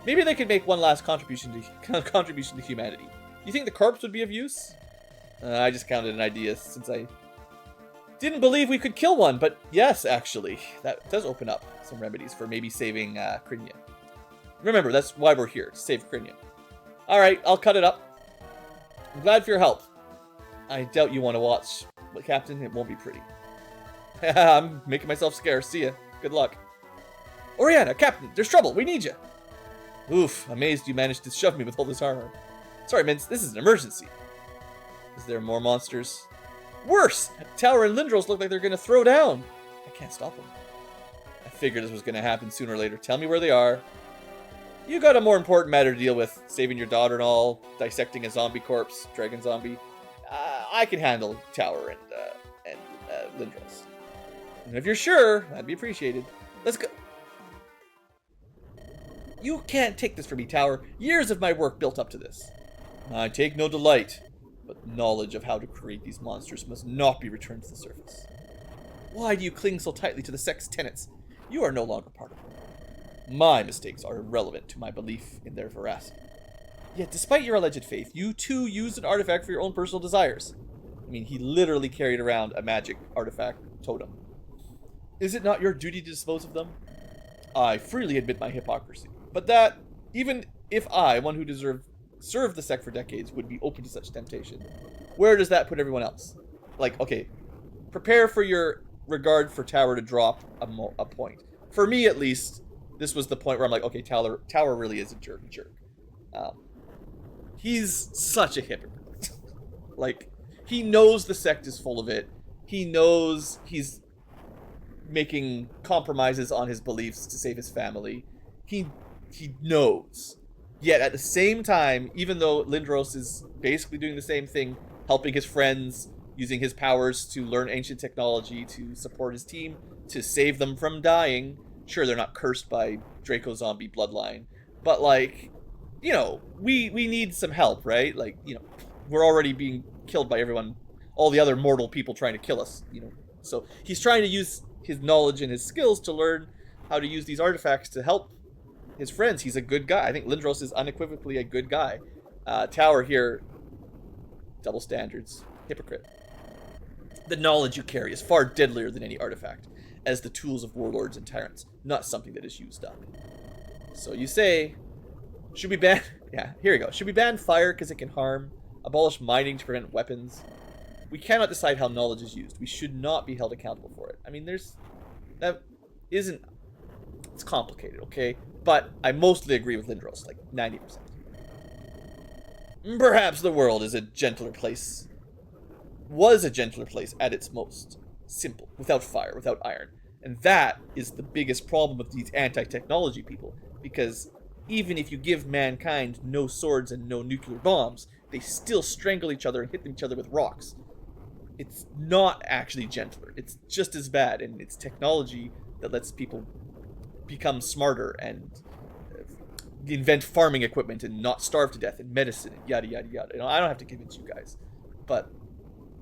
Maybe they could make one last contribution to humanity. You think the corpse would be of use? I just counted an idea since I didn't believe we could kill one, but yes, actually. That does open up some remedies for maybe saving Krinia. Remember, that's why we're here, to save Krinia. Alright, I'll cut it up. I'm glad for your help. I doubt you want to watch, but Captain, it won't be pretty. I'm making myself scarce. See ya. Good luck. Oriana, Captain, there's trouble. We need you. Oof, amazed you managed to shove me with all this armor. Sorry, Mince, this is an emergency. Is there more monsters? Worse! Tower and Lindros look like they're gonna throw down. I can't stop them. I figured this was going to happen sooner or later. Tell me where they are. You got a more important matter to deal with. Saving your daughter and all. Dissecting a zombie corpse. Dragon zombie. I can handle Tower and Lindros. And if you're sure, that'd be appreciated. Let's go. You can't take this from me, Tower. Years of my work built up to this. I take no delight, but knowledge of how to create these monsters must not be returned to the surface. Why do you cling so tightly to the sect's tenets? You are no longer part of them. My mistakes are irrelevant to my belief in their veracity. Yet, despite your alleged faith, you too used an artifact for your own personal desires. I mean, he literally carried around a magic artifact totem. Is it not your duty to dispose of them? I freely admit my hypocrisy. But that, even if I, one who served the sect for decades, would be open to such temptation, where does that put everyone else? Like, okay, prepare for your regard for Tower to drop a point. For me, at least, this was the point where I'm like, okay, Tower really is a jerk. He's such a hypocrite. Like, he knows the sect is full of it. He knows he's making compromises on his beliefs to save his family. He knows. Yet at the same time, even though Lindros is basically doing the same thing, helping his friends, using his powers to learn ancient technology, to support his team, to save them from dying. Sure, they're not cursed by Draco zombie bloodline, but like, you know, we need some help, right? Like, you know, we're already being killed by everyone, all the other mortal people trying to kill us, you know. So he's trying to use his knowledge and his skills to learn how to use these artifacts to help his friends. He's a good guy. I think Lindros is unequivocally a good guy. Tower here, double standards, hypocrite. The knowledge you carry is far deadlier than any artifact, as the tools of warlords and tyrants, not something that is used up. So you say, should we ban... Yeah, here we go. Should we ban fire because it can harm? Abolish mining to prevent weapons? We cannot decide how knowledge is used. We should not be held accountable for it. I mean, that isn't... It's complicated, okay? But I mostly agree with Lindros, like 90%. Perhaps the world is a gentler place. Was a gentler place at its most simple, without fire, without iron. And that is the biggest problem with these anti-technology people, because even if you give mankind no swords and no nuclear bombs, they still strangle each other and hit each other with rocks. It's not actually gentler. It's just as bad, and it's technology that lets people become smarter and invent farming equipment and not starve to death, and medicine and yada yada yada. You know, I don't have to convince you guys, but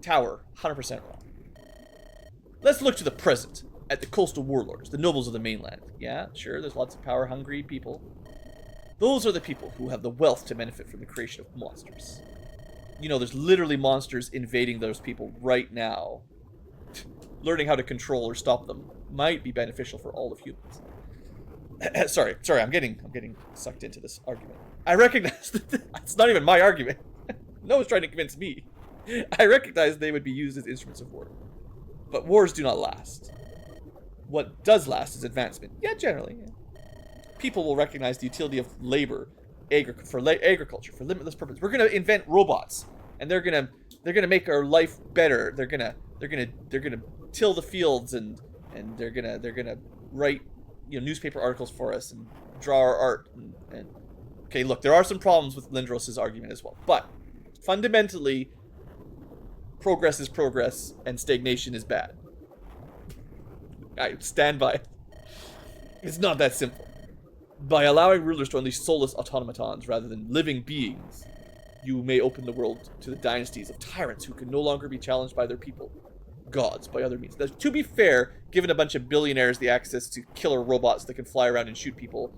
Tower, 100% wrong. Let's look to the present, at the coastal warlords, the nobles of the mainland. Yeah, sure, there's lots of power-hungry people. Those are the people who have the wealth to benefit from the creation of monsters. You know, there's literally monsters invading those people right now. Learning how to control or stop them might be beneficial for all of humans. Sorry, I'm getting sucked into this argument. I recognize that it's not even my argument. No one's trying to convince me. I recognize they would be used as instruments of war. But wars do not last. What does last is advancement. Yeah, generally. Yeah. People will recognize the utility of labor for agriculture, for limitless purpose. We're gonna invent robots, and they're gonna make our life better. They're gonna till the fields, and they're gonna write, you know, newspaper articles for us and draw our art. And okay, look, there are some problems with Lindros' argument as well, but fundamentally, progress is progress, and stagnation is bad. I stand by it. It's not that simple. By allowing rulers to unleash soulless automatons rather than living beings, you may open the world to the dynasties of tyrants who can no longer be challenged by their people. Gods, by other means. Now, to be fair, given a bunch of billionaires the access to killer robots that can fly around and shoot people,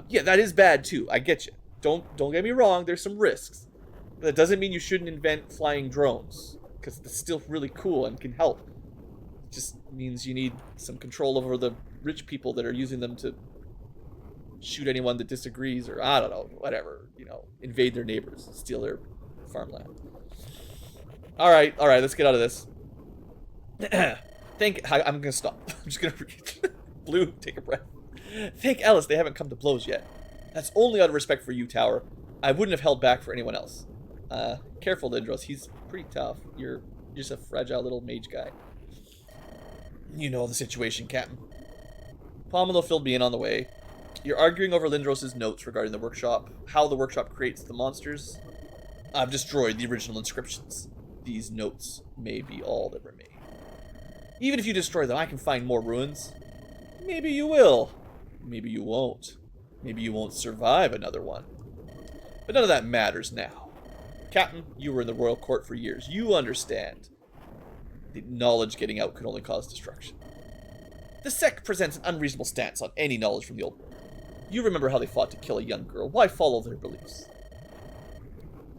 yeah, that is bad too. I get you. Don't get me wrong, there's some risks. But that doesn't mean you shouldn't invent flying drones, because it's still really cool and can help. It just means you need some control over the rich people that are using them to shoot anyone that disagrees, or I don't know, whatever, you know, invade their neighbors, steal their farmland. All right, let's get out of this. I'm gonna stop. I'm just gonna read. Blue, take a breath. Thank Ellis, they haven't come to blows yet. That's only out of respect for you, Tower. I wouldn't have held back for anyone else. Careful, Lindros. He's pretty tough. You're just a fragile little mage guy. You know the situation, Captain. Pomelo filled me in on the way. You're arguing over Lindros' notes regarding the workshop, how the workshop creates the monsters. I've destroyed the original inscriptions. These notes may be all that remain. Even if you destroy them, I can find more ruins. Maybe you will. Maybe you won't. Maybe you won't survive another one. But none of that matters now. Captain, you were in the royal court for years. You understand. The knowledge getting out could only cause destruction. The sect presents an unreasonable stance on any knowledge from the old world. You remember how they fought to kill a young girl. Why follow their beliefs?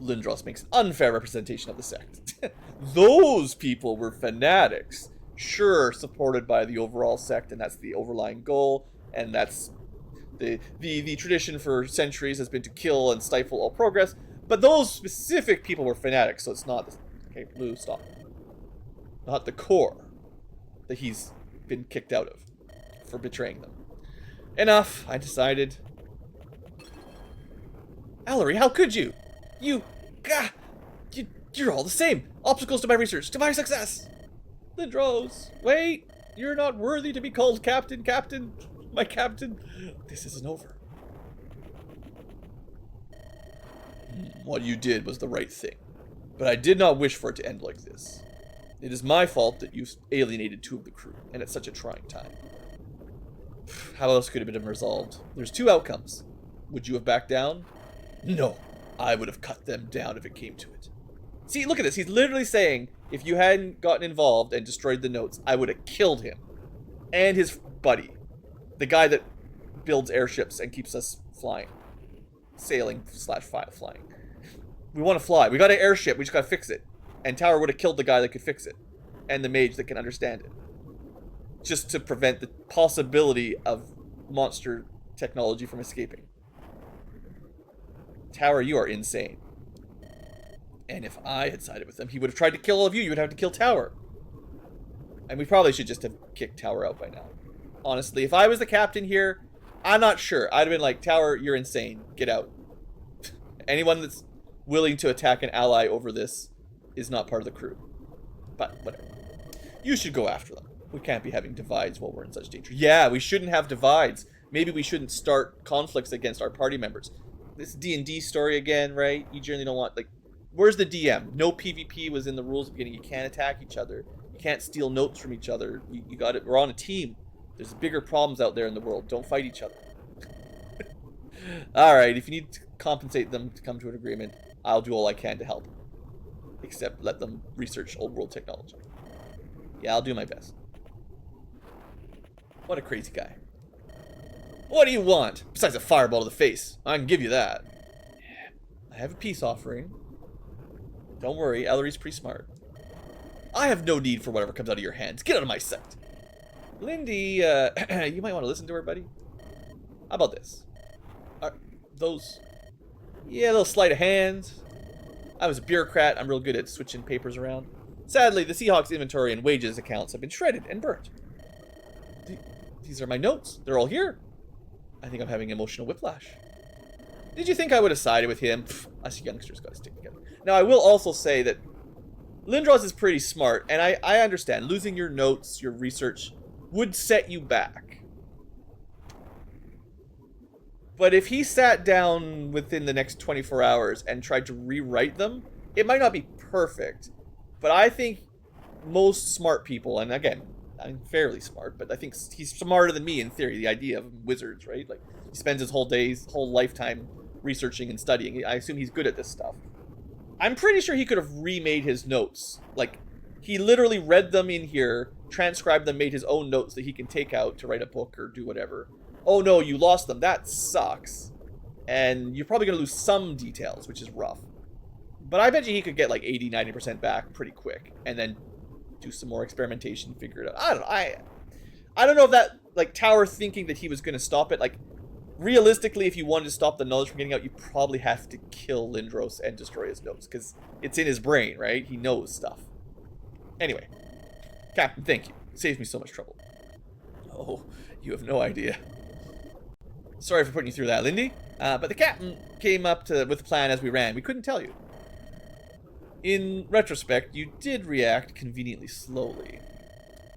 Lindros makes an unfair representation of the sect. Those people were fanatics. Sure, supported by the overall sect, and that's the overlying goal, and that's the tradition for centuries has been to kill and stifle all progress, but those specific people were fanatics, so it's not... Okay, Blue, stop. Not the core that he's been kicked out of for betraying them. Enough, I decided. Ellery, how could you? You're all the same. Obstacles to my research, to my success. Lindros, wait. You're not worthy to be called Captain. Captain, my Captain. This isn't over. What you did was the right thing, but I did not wish for it to end like this. It is my fault that you alienated 2 of the crew, and at such a trying time. How else could it have been resolved? There's 2 outcomes. Would you have backed down? No. I would have cut them down if it came to it. See, look at this. He's literally saying, if you hadn't gotten involved and destroyed the notes, I would have killed him. And his buddy. The guy that builds airships and keeps us flying. Sailing/flying. We want to fly. We got an airship. We just got to fix it. And Tower would have killed the guy that could fix it. And the mage that can understand it. Just to prevent the possibility of monster technology from escaping. Tower, you are insane. And if I had sided with him, he would have tried to kill all of you. You would have to kill Tower. And we probably should just have kicked Tower out by now. Honestly, if I was the captain here, I'm not sure. I'd have been like, Tower, you're insane. Get out. Anyone that's willing to attack an ally over this is not part of the crew. But whatever. You should go after them. We can't be having divides while we're in such danger. Yeah, we shouldn't have divides. Maybe we shouldn't start conflicts against our party members. This D&D story again, right? You generally don't want, like, where's the DM? No PvP was in the rules at the beginning. You can't attack each other. You can't steal notes from each other. You got it. We're on a team. There's bigger problems out there in the world. Don't fight each other. Alright, if you need to compensate them to come to an agreement, I'll do all I can to help. Except let them research old world technology. Yeah, I'll do my best. What a crazy guy. What do you want? Besides a fireball to the face. I can give you that. I have a peace offering. Don't worry, Ellery's pretty smart. I have no need for whatever comes out of your hands. Get out of my sight. Lindy, you might want to listen to her, buddy. How about this? Those... Yeah, a little sleight of hand. I was a bureaucrat. I'm real good at switching papers around. Sadly, the Seahawks inventory and wages accounts have been shredded and burnt. These are my notes. They're all here. I think I'm having emotional whiplash. Did you think I would have sided with him? Pfft, us youngsters gotta stick together. Now, I will also say that Lindros is pretty smart, and I understand. Losing your notes, your research, would set you back. But if he sat down within the next 24 hours and tried to rewrite them, it might not be perfect. But I think most smart people, and again, I'm fairly smart, but I think he's smarter than me in theory, the idea of wizards, right? Like, he spends his whole lifetime researching and studying. I assume he's good at this stuff. I'm pretty sure he could have remade his notes. Like, he literally read them in here, transcribed them, made his own notes that he can take out to write a book or do whatever. Oh no, you lost them. That sucks. And you're probably going to lose some details, which is rough. But I bet you he could get like 80, 90% back pretty quick. And then do some more experimentation, figure it out. I don't know. I don't know if that, like, Tower thinking that he was going to stop it. Like, realistically, if you wanted to stop the knowledge from getting out, you probably have to kill Lindros and destroy his notes. Because it's in his brain, right? He knows stuff. Anyway. Captain, thank you. It saves me so much trouble. Oh, you have no idea. Sorry for putting you through that, Lindy. But the captain came up with a plan as we ran. We couldn't tell you. In retrospect, you did react conveniently slowly.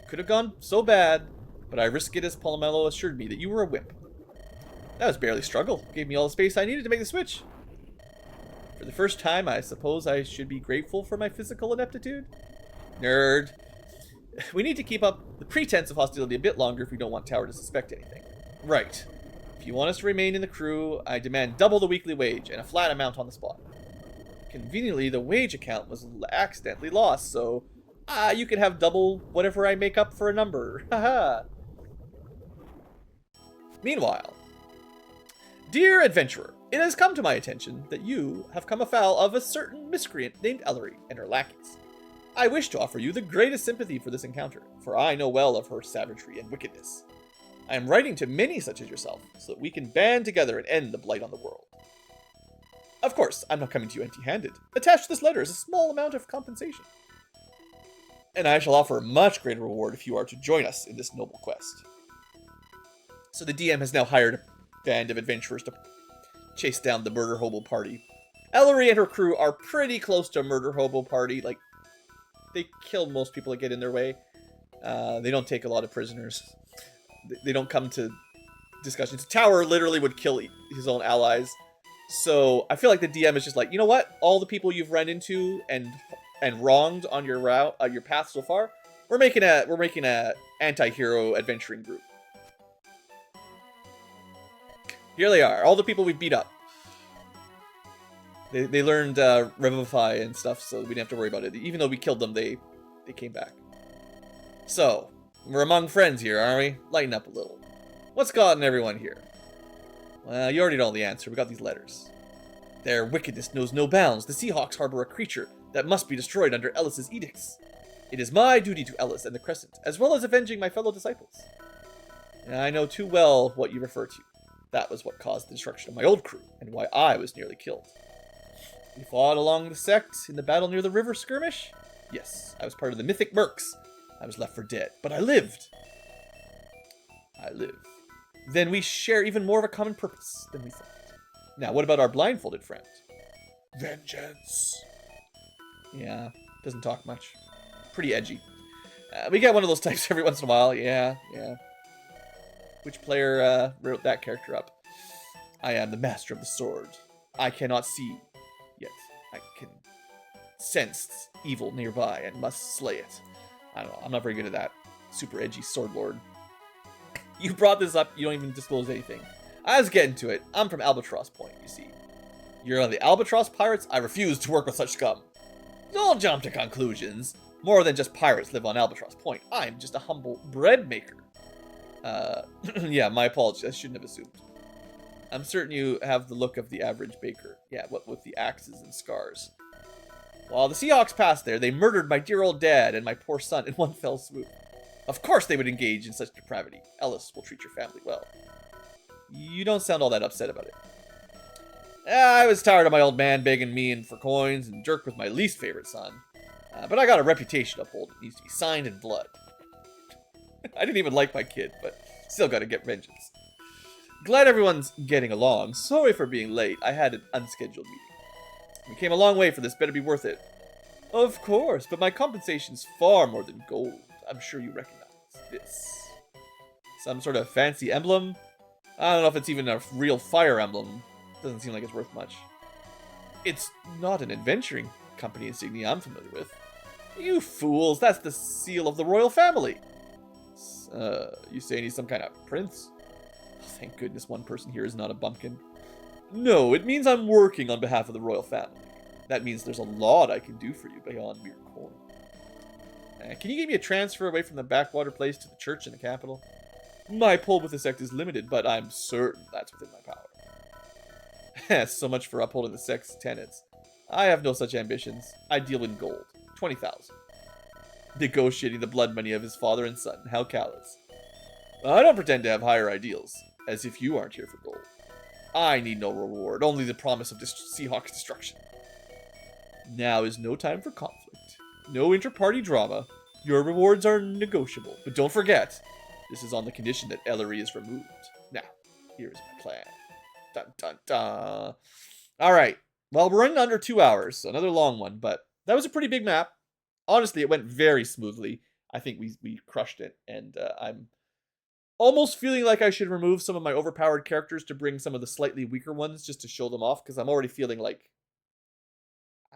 Could have gone so bad, but I risked it as Polymello assured me that you were a wimp. That was barely struggle. Gave me all the space I needed to make the switch. For the first time, I suppose I should be grateful for my physical ineptitude? Nerd. We need to keep up the pretense of hostility a bit longer if we don't want Tower to suspect anything. Right. If you want us to remain in the crew, I demand double the weekly wage and a flat amount on the spot. Conveniently, the wage account was accidentally lost, so you can have double whatever I make up for a number. Haha. Meanwhile, dear adventurer, it has come to my attention that you have come afoul of a certain miscreant named Ellery and her lackeys. I wish to offer you the greatest sympathy for this encounter, for I know well of her savagery and wickedness. I am writing to many such as yourself, so that we can band together and end the blight on the world. Of course, I'm not coming to you empty-handed. Attached to this letter is a small amount of compensation. And I shall offer a much greater reward if you are to join us in this noble quest. So the DM has now hired a band of adventurers to chase down the murder hobo party. Ellery and her crew are pretty close to a murder hobo party. Like, they kill most people that get in their way. They don't take a lot of prisoners. They don't come to discussions. Tower literally would kill his own allies. So I feel like the DM is just like, you know what? All the people you've run into and wronged on your route, your path so far, we're making a anti-hero adventuring group. Here they are, all the people we've beat up. They learned Revivify and stuff, so we didn't have to worry about it. Even though we killed them, they came back. So, we're among friends here, aren't we? Lighten up a little. What's gotten everyone here? Well, you already know the answer. We got these letters. Their wickedness knows no bounds. The Seahawks harbor a creature that must be destroyed under Ellis's edicts. It is my duty to Ellis and the Crescent, as well as avenging my fellow disciples. And I know too well what you refer to. That was what caused the destruction of my old crew, and why I was nearly killed. We fought along the sect in the battle near the river skirmish? Yes, I was part of the mythic mercs. I was left for dead, but I lived. I live. Then we share even more of a common purpose than we thought. Now, what about our blindfolded friend? Vengeance. Yeah, doesn't talk much. Pretty edgy. We get one of those types every once in a while. Yeah. Which player wrote that character up? I am the master of the sword. I cannot see, yet I can sense evil nearby and must slay it. I don't know. I'm not very good at that. Super edgy sword lord. You brought this up. You don't even disclose anything. I was getting to it. I'm from Albatross Point, you see. You're on the Albatross Pirates? I refuse to work with such scum. Don't jump to conclusions. More than just pirates live on Albatross Point. I'm just a humble bread maker. Yeah, my apologies. I shouldn't have assumed. I'm certain you have the look of the average baker. Yeah, what with the axes and scars. While the Seahawks passed there, they murdered my dear old dad and my poor son in one fell swoop. Of course they would engage in such depravity. Ellis will treat your family well. You don't sound all that upset about it. I was tired of my old man begging me in for coins, and Dirk was my least favorite son. But I got a reputation to uphold. It needs to be signed in blood. I didn't even like my kid, but still gotta get vengeance. Glad everyone's getting along. Sorry for being late. I had an unscheduled meeting. We came a long way for this. Better be worth it. Of course, but my compensation's far more than gold. I'm sure you recognize this. Some sort of fancy emblem? I don't know if it's even a real Fire Emblem. Doesn't seem like it's worth much. It's not an adventuring company insignia I'm familiar with. You fools, that's the seal of the royal family. You saying he's some kind of prince? Oh, thank goodness one person here is not a bumpkin. No, it means I'm working on behalf of the royal family. That means there's a lot I can do for you beyond mere coin. Can you give me a transfer away from the backwater place to the church in the capital? My pull with the sect is limited, but I'm certain that's within my power. So much for upholding the sect's tenets. I have no such ambitions. I deal in gold. 20,000. Negotiating the blood money of his father and son. How callous. I don't pretend to have higher ideals, as if you aren't here for gold. I need no reward, only the promise of Seahawk's destruction. Now is no time for conflict. No inter-party drama. Your rewards are negotiable, but don't forget, this is on the condition that Ellery is removed. Now, here is my plan. Dun dun dun. Alright, well, we're running under 2 hours, so another long one, but that was a pretty big map. Honestly, it went very smoothly. I think we crushed it, and I'm almost feeling like I should remove some of my overpowered characters to bring some of the slightly weaker ones just to show them off, because I'm already feeling like,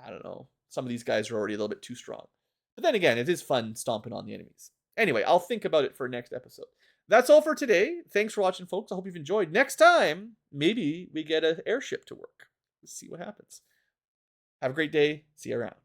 I don't know, some of these guys are already a little bit too strong. But then again, it is fun stomping on the enemies. Anyway, I'll think about it for next episode. That's all for today. Thanks for watching, folks. I hope you've enjoyed. Next time, maybe we get an airship to work. Let's see what happens. Have a great day. See you around.